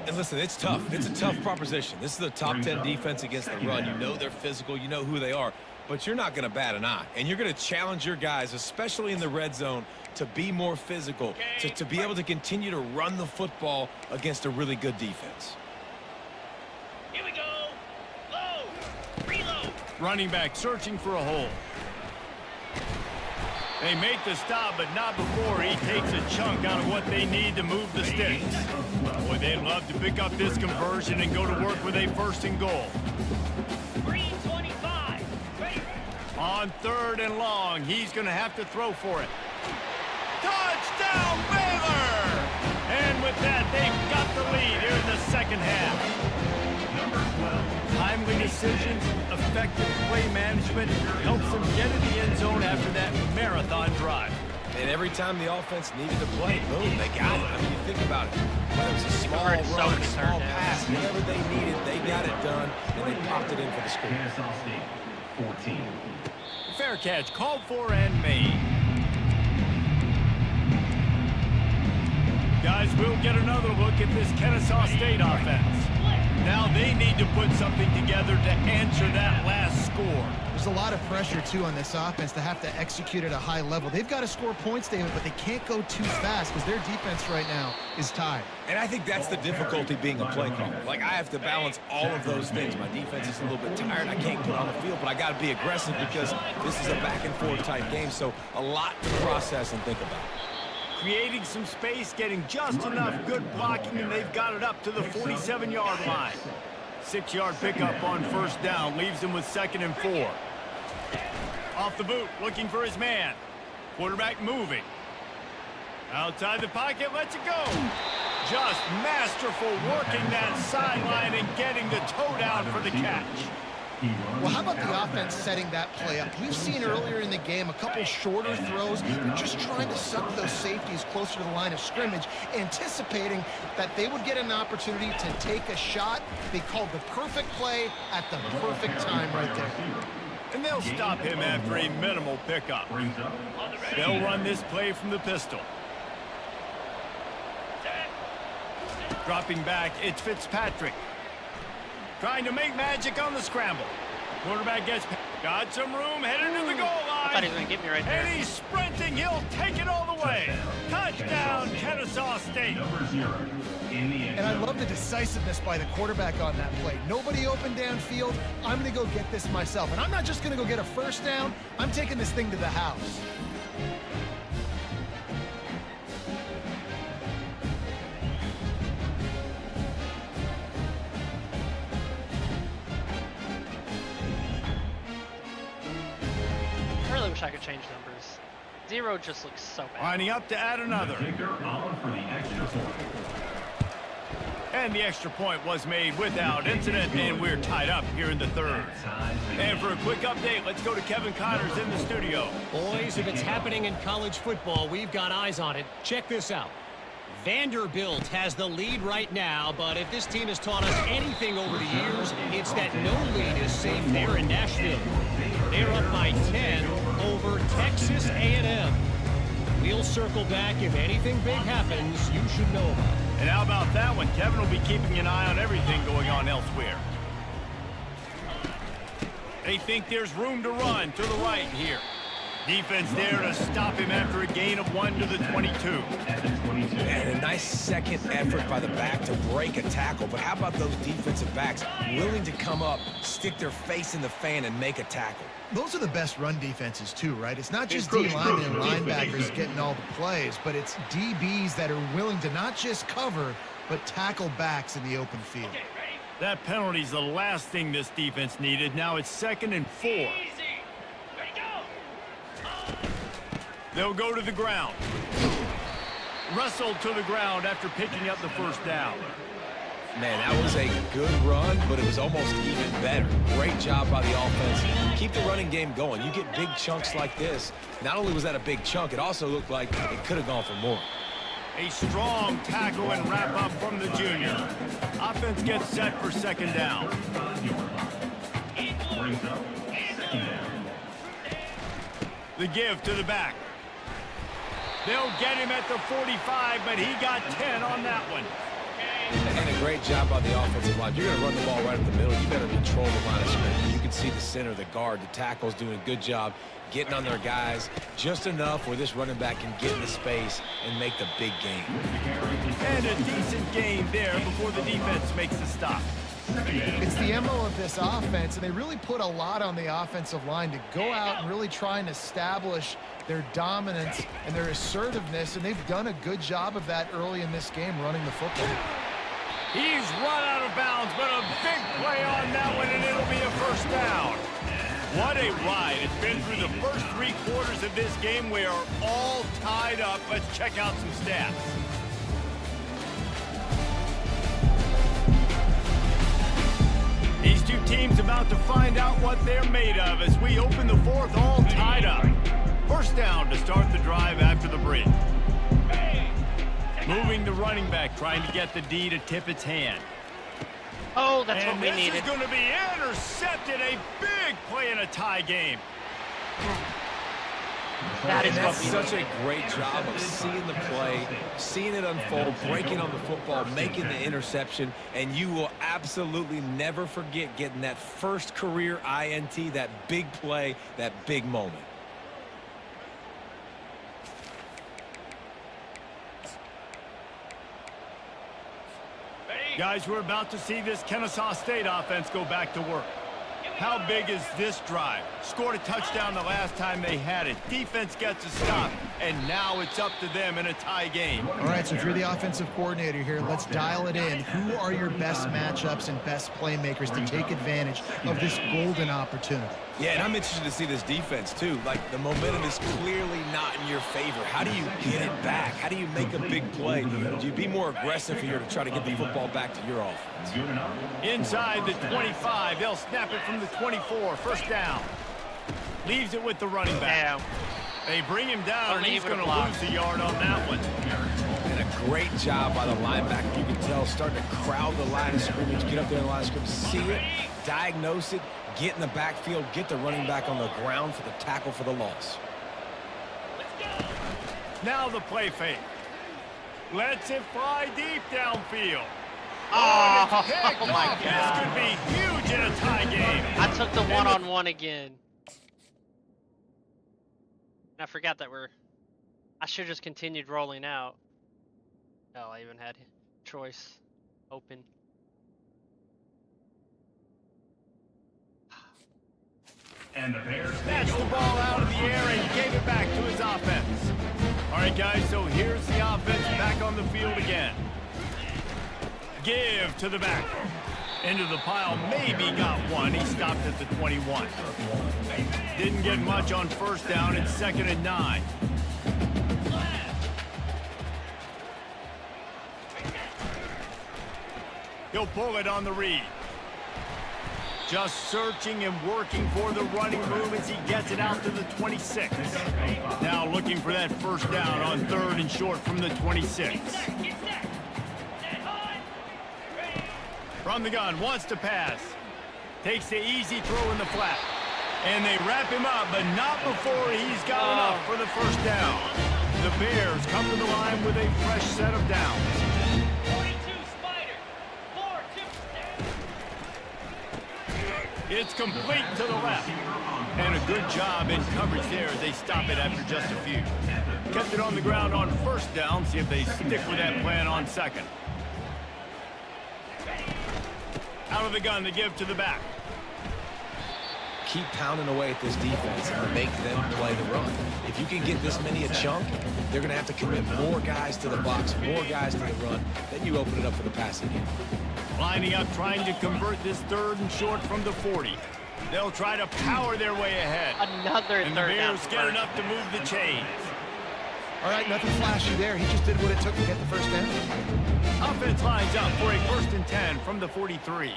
And listen, it's tough. It's a tough proposition. This is the top 10 defense against the run. You know they're physical. You know who they are. But you're not going to bat an eye. And you're going to challenge your guys, especially in the red zone, to be more physical, to be able to continue to run the football against a really good defense. Here we go. Low. Reload. Running back searching for a hole. They make the stop, but not before he takes a chunk out of what they need to move the sticks. Boy, they'd love to pick up this conversion and go to work with a 1st and goal. Green 25. Ready. On 3rd and long, he's going to have to throw for it. Touchdown, Baylor! And with that, they've got the lead here in the second half. Timely decisions, effective play management helps them get in the end zone after that marathon drive. And every time the offense needed to play, boom, they got it. I mean, you think about it. Whether it was a small run, a small pass, whatever they needed, they got it done, and they popped it in for the score. Kennesaw State, 14. Fair catch, called for and made. Guys, we'll get another look at this Kennesaw State offense. Now they need to put something together to answer that last score. There's a lot of pressure, too, on this offense to have to execute at a high level. They've got to score points, David, but they can't go too fast because their defense right now is tired. And I think that's the difficulty being a play caller. Like, I have to balance all of those things. My defense is a little bit tired. I can't put on the field, but I got to be aggressive because this is a back-and-forth type game, so a lot to process and think about. Creating some space, getting just enough good blocking, and they've got it up to the 47-yard line. 6-yard pickup on 1st down leaves them with 2nd and 4. Off the boot, looking for his man. Quarterback moving. Outside the pocket, lets it go. Just masterful working that sideline and getting the toe down for the catch. Well, how about the offense setting that play up? We've seen earlier in the game a couple shorter throws. They're just trying to suck those safeties closer to the line of scrimmage, anticipating that they would get an opportunity to take a shot. They called the perfect play at the perfect time right there. And they'll stop him after a minimal pickup. They'll run this play from the pistol. Dropping back, it's Fitzpatrick. Trying to make magic on the scramble. Quarterback got some room, headed to the goal line. I thought he was going to get me right there. And he's sprinting. He'll take it all the way. Touchdown, Kennesaw State. And I love the decisiveness by the quarterback on that play. Nobody open downfield. I'm going to go get this myself. And I'm not just going to go get a 1st down. I'm taking this thing to the house. I really wish I could change numbers. 0 just looks so bad. Lining up to add another. And the extra point was made without incident, and we're tied up here in the 3rd. And for a quick update, let's go to Kevin Connors in the studio. Boys, if it's happening in college football, we've got eyes on it. Check this out. Vanderbilt has the lead right now, but if this team has taught us anything over the years, it's that no lead is safe there in Nashville. They're up by 10 over Texas A&M. We'll circle back. If anything big happens, you should know about it. And how about that one? Kevin will be keeping an eye on everything going on elsewhere. They think there's room to run to the right here. Defense there to stop him after a gain of 1 to the 22. And a nice second effort by the back to break a tackle. But how about those defensive backs willing to come up, stick their face in the fan, and make a tackle? Those are the best run defenses, too, right? It's not just D-linemen and linebackers getting all the plays, but it's DBs that are willing to not just cover, but tackle backs in the open field. That penalty's the last thing this defense needed. Now it's 2nd and 4. Easy. Ready, go. They'll go to the ground. Wrestled to the ground after picking up the 1st down. Man, that was a good run, but it was almost even better. Great job by the offense. Keep the running game going. You get big chunks like this. Not only was that a big chunk, it also looked like it could have gone for more. A strong tackle and wrap up from the junior. Offense gets set for 2nd down. The give to the back. They'll get him at the 45, but he got 10 on that one. And a great job by the offensive line. You're going to run the ball right up the middle. You better control the line of scrimmage. You can see the center, the guard, the tackle's doing a good job getting on their guys just enough where this running back can get into space and make the big game. And a decent game there before the defense makes the stop. It's the MO of this offense, and they really put a lot on the offensive line to go out and really try and establish their dominance and their assertiveness, and they've done a good job of that early in this game running the football. He's run out of bounds, but a big play on that one, and it'll be a first down. What a ride. It's been through the first 3 quarters of this game. We are all tied up. Let's check out some stats. These two teams about to find out what they're made of as we open the fourth all tied up. First down to start the drive after the break. Moving the running back, trying to get the D to tip its hand. Oh, that's what we And needed. this is going to be intercepted. A big play in a tie game. That is And what that's we such needed. a great job of seeing the play, seeing it unfold, breaking on the football, making the interception, and you will absolutely never forget getting that first career INT, that big play, that big moment. Guys, we're about to see this Kennesaw State offense go back to work. How big is this drive? Scored a touchdown the last time they had it. Defense gets a stop, and now it's up to them in a tie game. All right, so if you're the offensive coordinator here, let's dial it in. Who are your best matchups and best playmakers to take advantage of this golden opportunity? Yeah, and I'm interested to see this defense, too. Like, the momentum is clearly not in your favor. How do you get it back? How do you make a big play? Do you be more aggressive here to try to get the football back to your offense? Inside the 25, they'll snap it from the 24. First down. Leaves it with the running back. Damn. They bring him down, and Only he's even a going to block. lose a yard on that one. And a great job by the linebacker. You can tell, starting to crowd the line of scrimmage, get up there in the line of scrimmage, see it, diagnose it, get in the backfield, get the running back on the ground for the tackle for the loss. Now the play fake. Lets it fly deep downfield. Oh, and it's picked oh my off. God. This could be huge in a tie game. I took the one-on-one again. And I forgot that I should have just continued rolling out. Oh, I even had choice open. And the Bears Snatched the ball out of the air and gave it back to his offense. All right, guys, so here's the offense back on the field again. Give to the back. Into the pile, maybe got one. He stopped at the 21. Didn't get much on first down. It's 2nd and 9. He'll pull it on the read. Just searching and working for the running move as he gets it out to the 26. Now looking for that first down on 3rd and short from the 26. From the gun, wants to pass. Takes the easy throw in the flat. And they wrap him up, but not before he's got enough for the first down. The Bears come to the line with a fresh set of downs. 42 Spider. 4-2. It's complete to the left. And a good job in coverage there as they stop it after just a few. Kept it on the ground on first down. See if they stick with that plan on 2nd. Out of the gun to give to the back. Keep pounding away at this defense and make them play the run. If you can get this many a chunk, they're going to have to commit more guys to the box, more guys to the run. Then you open it up for the passing game. Lining up, trying to convert this 3rd and short from the 40. They'll try to power their way ahead. Another And the third down. Bears get enough to move the chains. All right, nothing flashy there. He just did what it took to get the first down. Offense lines up for a 1st and 10 from the 43.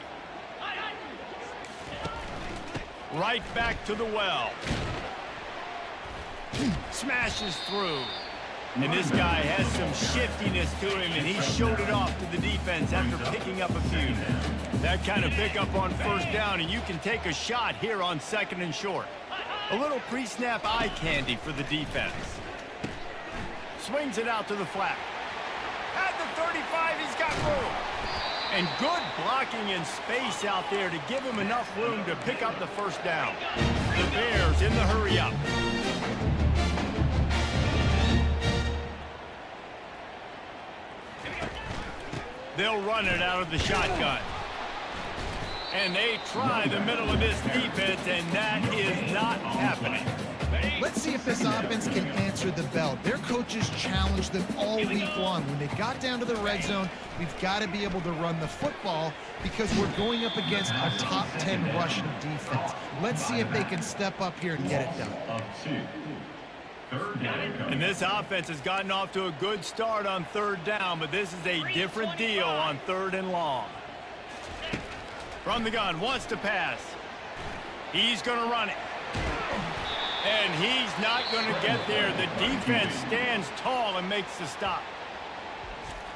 Right back to the well. Smashes through. And this guy has some shiftiness to him, and he showed it off to the defense after picking up a few. That kind of pickup on first down, and you can take a shot here on 2nd and short. A little pre-snap eye candy for the defense. Swings it out to the flat. At the 35, he's got room. And good blocking in space out there to give him enough room to pick up the first down. The Bears in the hurry-up. They'll run it out of the shotgun. And they try the middle of this defense, and that is not happening. Let's see if this offense can answer the bell. Their coaches challenged them all week long. When they got down to the red zone, we've got to be able to run the football because we're going up against a top 10 rushing defense. Let's see if they can step up here and get it done. And this offense has gotten off to a good start on third down, but this is a different deal on third and long. From the gun, wants to pass. He's going to run it. And he's not going to get there. The defense stands tall and makes the stop.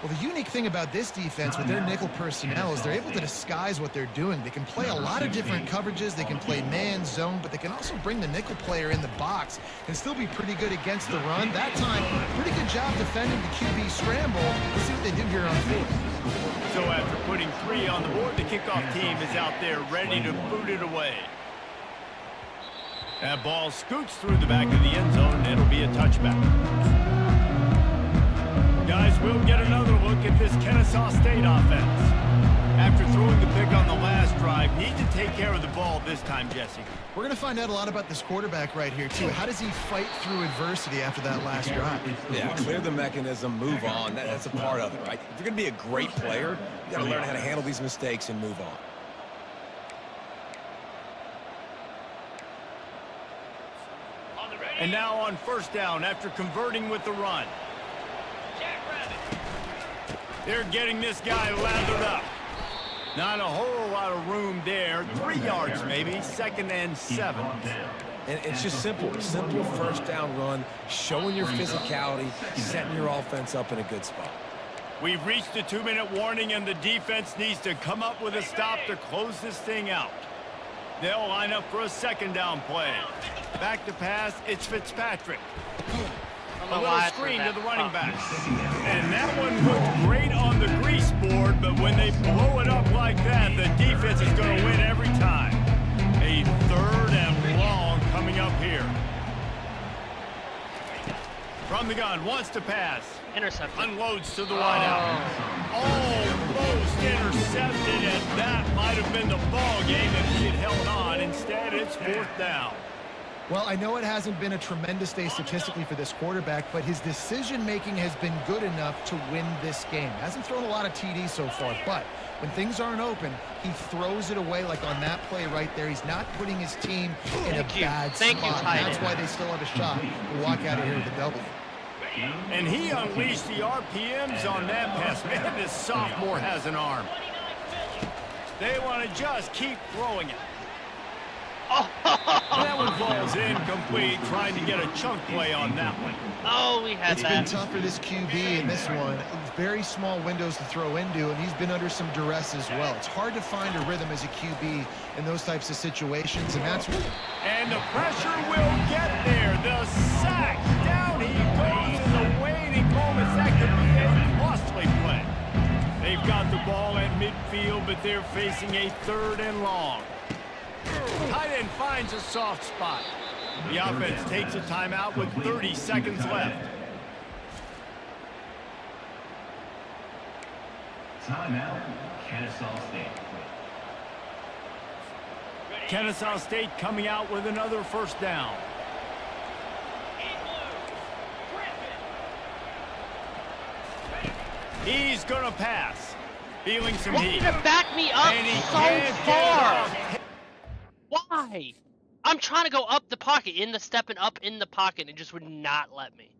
Well, the unique thing about this defense with their nickel personnel is they're able to disguise what they're doing. They can play a lot of different coverages. They can play man, zone, but they can also bring the nickel player in the box and still be pretty good against the run. That time, pretty good job defending the QB scramble. Let's see what they do here on fourth. So after putting 3 on the board, the kickoff team is out there ready to boot it away. That ball scoots through the back of the end zone, and it'll be a touchback. Guys, we'll get another look at this Kennesaw State offense. After throwing the pick on the last drive, need to take care of the ball this time, Jesse. We're going to find out a lot about this quarterback right here, too. How does he fight through adversity after that last drive? Yeah, clear the mechanism, move on. That's a part of it, right? If you're going to be a great player, you got to learn how to handle these mistakes and move on. And now on first down after converting with the run. They're getting this guy lathered up. Not a whole lot of room there. 3 yards maybe, 2nd and 7. And it's just simple first down run, showing your physicality, setting your offense up in a good spot. We've reached the 2-minute warning, and the defense needs to come up with a stop to close this thing out. They'll line up for a 2nd down play. Back to pass, it's Fitzpatrick. A little screen to the running back. And that one looked great on the grease board, but when they blow it up like that, the defense is going to win every time. A 3rd and long coming up here. From the gun, wants to pass. Intercepted. Unloads to the wideout. Almost intercepted, and that might have been the ball game if he had held on. Instead, it's 4th down. Well, I know it hasn't been a tremendous day statistically for this quarterback, but his decision-making has been good enough to win this game. Hasn't thrown a lot of TDs so far, but when things aren't open, he throws it away like on that play right there. He's not putting his team in a bad spot. That's why they still have a shot to walk out of here with a W. And he unleashed the RPMs on that pass. Man, this sophomore has an arm. They want to just keep throwing it. That one falls incomplete, trying to get a chunk play on that one. Oh, we had that. It's been tough for this QB in this one. Very small windows to throw into, and he's been under some duress as well. It's hard to find a rhythm as a QB in those types of situations, and that's what... And the pressure will get there. The sack. Down he goes in the waiting moments. That could be a costly play. They've got the ball at midfield, but they're facing a 3rd and long. Tight end finds a soft spot. The offense takes a timeout with 30 seconds left. Timeout, Kennesaw State. Kennesaw State coming out with another first down. He's going to pass. Feeling some heat. To back me up And he so can't far. get Why? I'm trying to go up the pocket, stepping up in the pocket, and it just would not let me.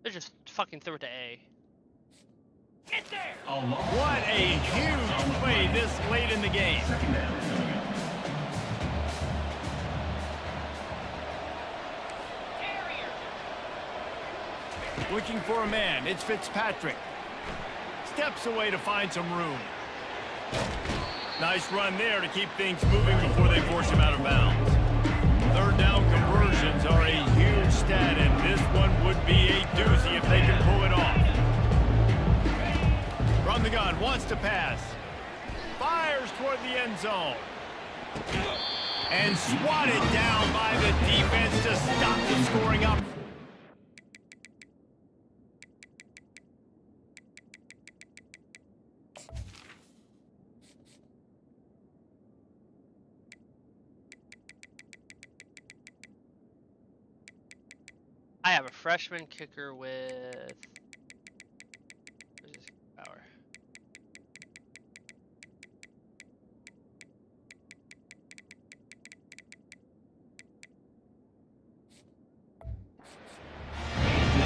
They just fucking threw it to A. Get there! What a huge play this late in the game. Looking for a man. It's Fitzpatrick. Steps away to find some room. Nice run there to keep things moving before they force him out of bounds. 3rd down conversions are a huge stat, and this one would be a doozy if they can pull it off. From the gun, wants to pass. Fires toward the end zone. And swatted down by the defense to stop the scoring up. I have a freshman kicker with where's his power?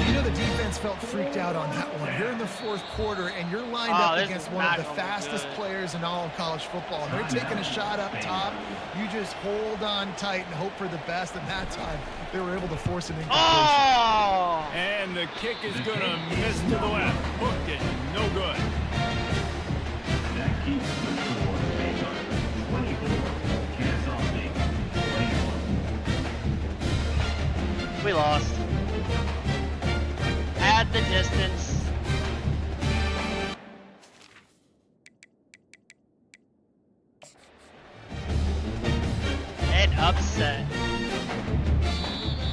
You know the defense felt freaked out on that one. You're in the fourth quarter, and you're lined up against one of the fastest players in all of college football. And they're taking a shot up top. You just hold on tight and hope for the best. And that time, they were able to force an incompletion. Oh! And the kick is going to miss to the left. Hooked it. No good. That keeps the score based on 24. Kennesaw State 21. We lost. Add the distance. An upset.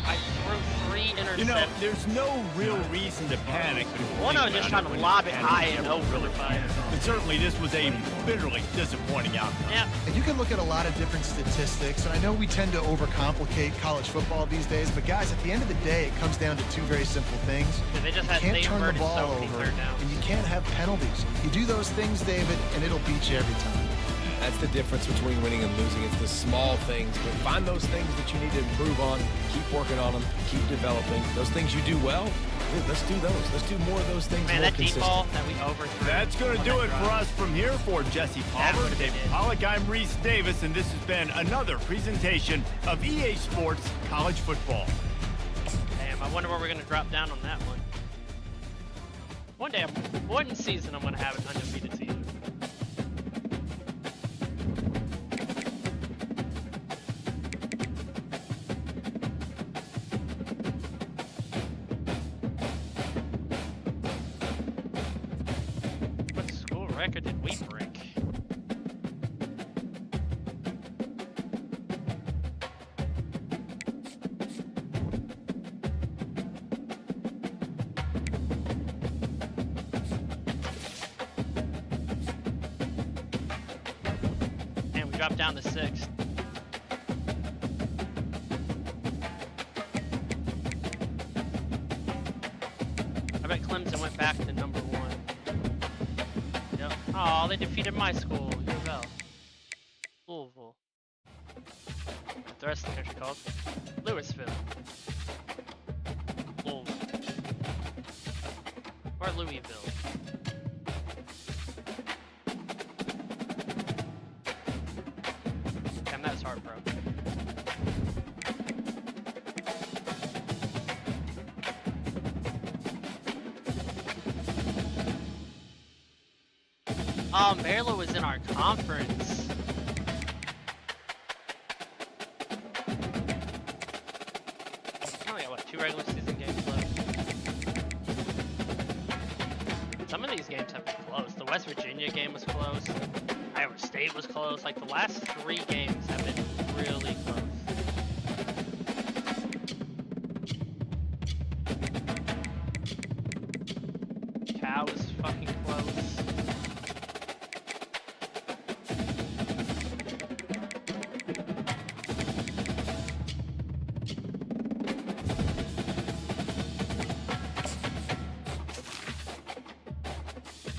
I threw 3 interceptions. You know, there's no real reason to panic. One, I was just trying to lob it high and over the fight. But certainly this was a bitterly disappointing outcome. Yeah. And you can look at a lot of different statistics, and I know we tend to overcomplicate college football these days, but guys, at the end of the day, it comes down to 2 very simple things. They just You had can't turn the inverted ball so many over, third downs. and you can't have penalties. You do those things, David, and it'll beat you every time. That's the difference between winning and losing. It's the small things. But find those things that you need to improve on. Keep working on them. Keep developing. Those things you do well, dude, let's do those. Let's do more of those things. Man, more that deep consistent. ball that we overthrew. That's going to do it for us from here. For Jesse Palmer, would've been David it. Pollack, I'm Reese Davis, and this has been another presentation of EA Sports College Football. Damn, I wonder where we're gonna drop down on that one. One season I'm gonna have an undefeated season. What school record did we break? And we dropped down to 6th. I bet Clemson went back to number 1. Yep. Oh, they defeated my school, U of L. Louisville. The rest of the country called Louisville. Louisville. Or Louisville. Damn, that's hard, bro. Oh, Maryland was in our conference. I only got, what, 2 regular season games left? Some of these games have been close. The West Virginia game was close. Iowa State was close. Like, the last 3 games have been really close. Cal was fucking close.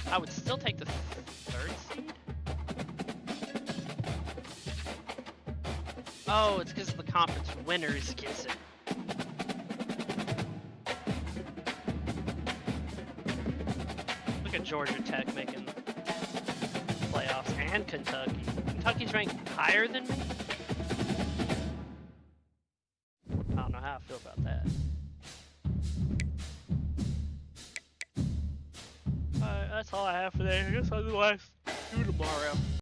I would still take the 3rd seed. Oh, it's because the conference winners gets it. Look at Georgia Tech making playoffs and Kentucky. Kentucky's ranked higher than me? I don't know how I feel about that. Alright, that's all I have for today. I guess I'll do the last 2 tomorrow.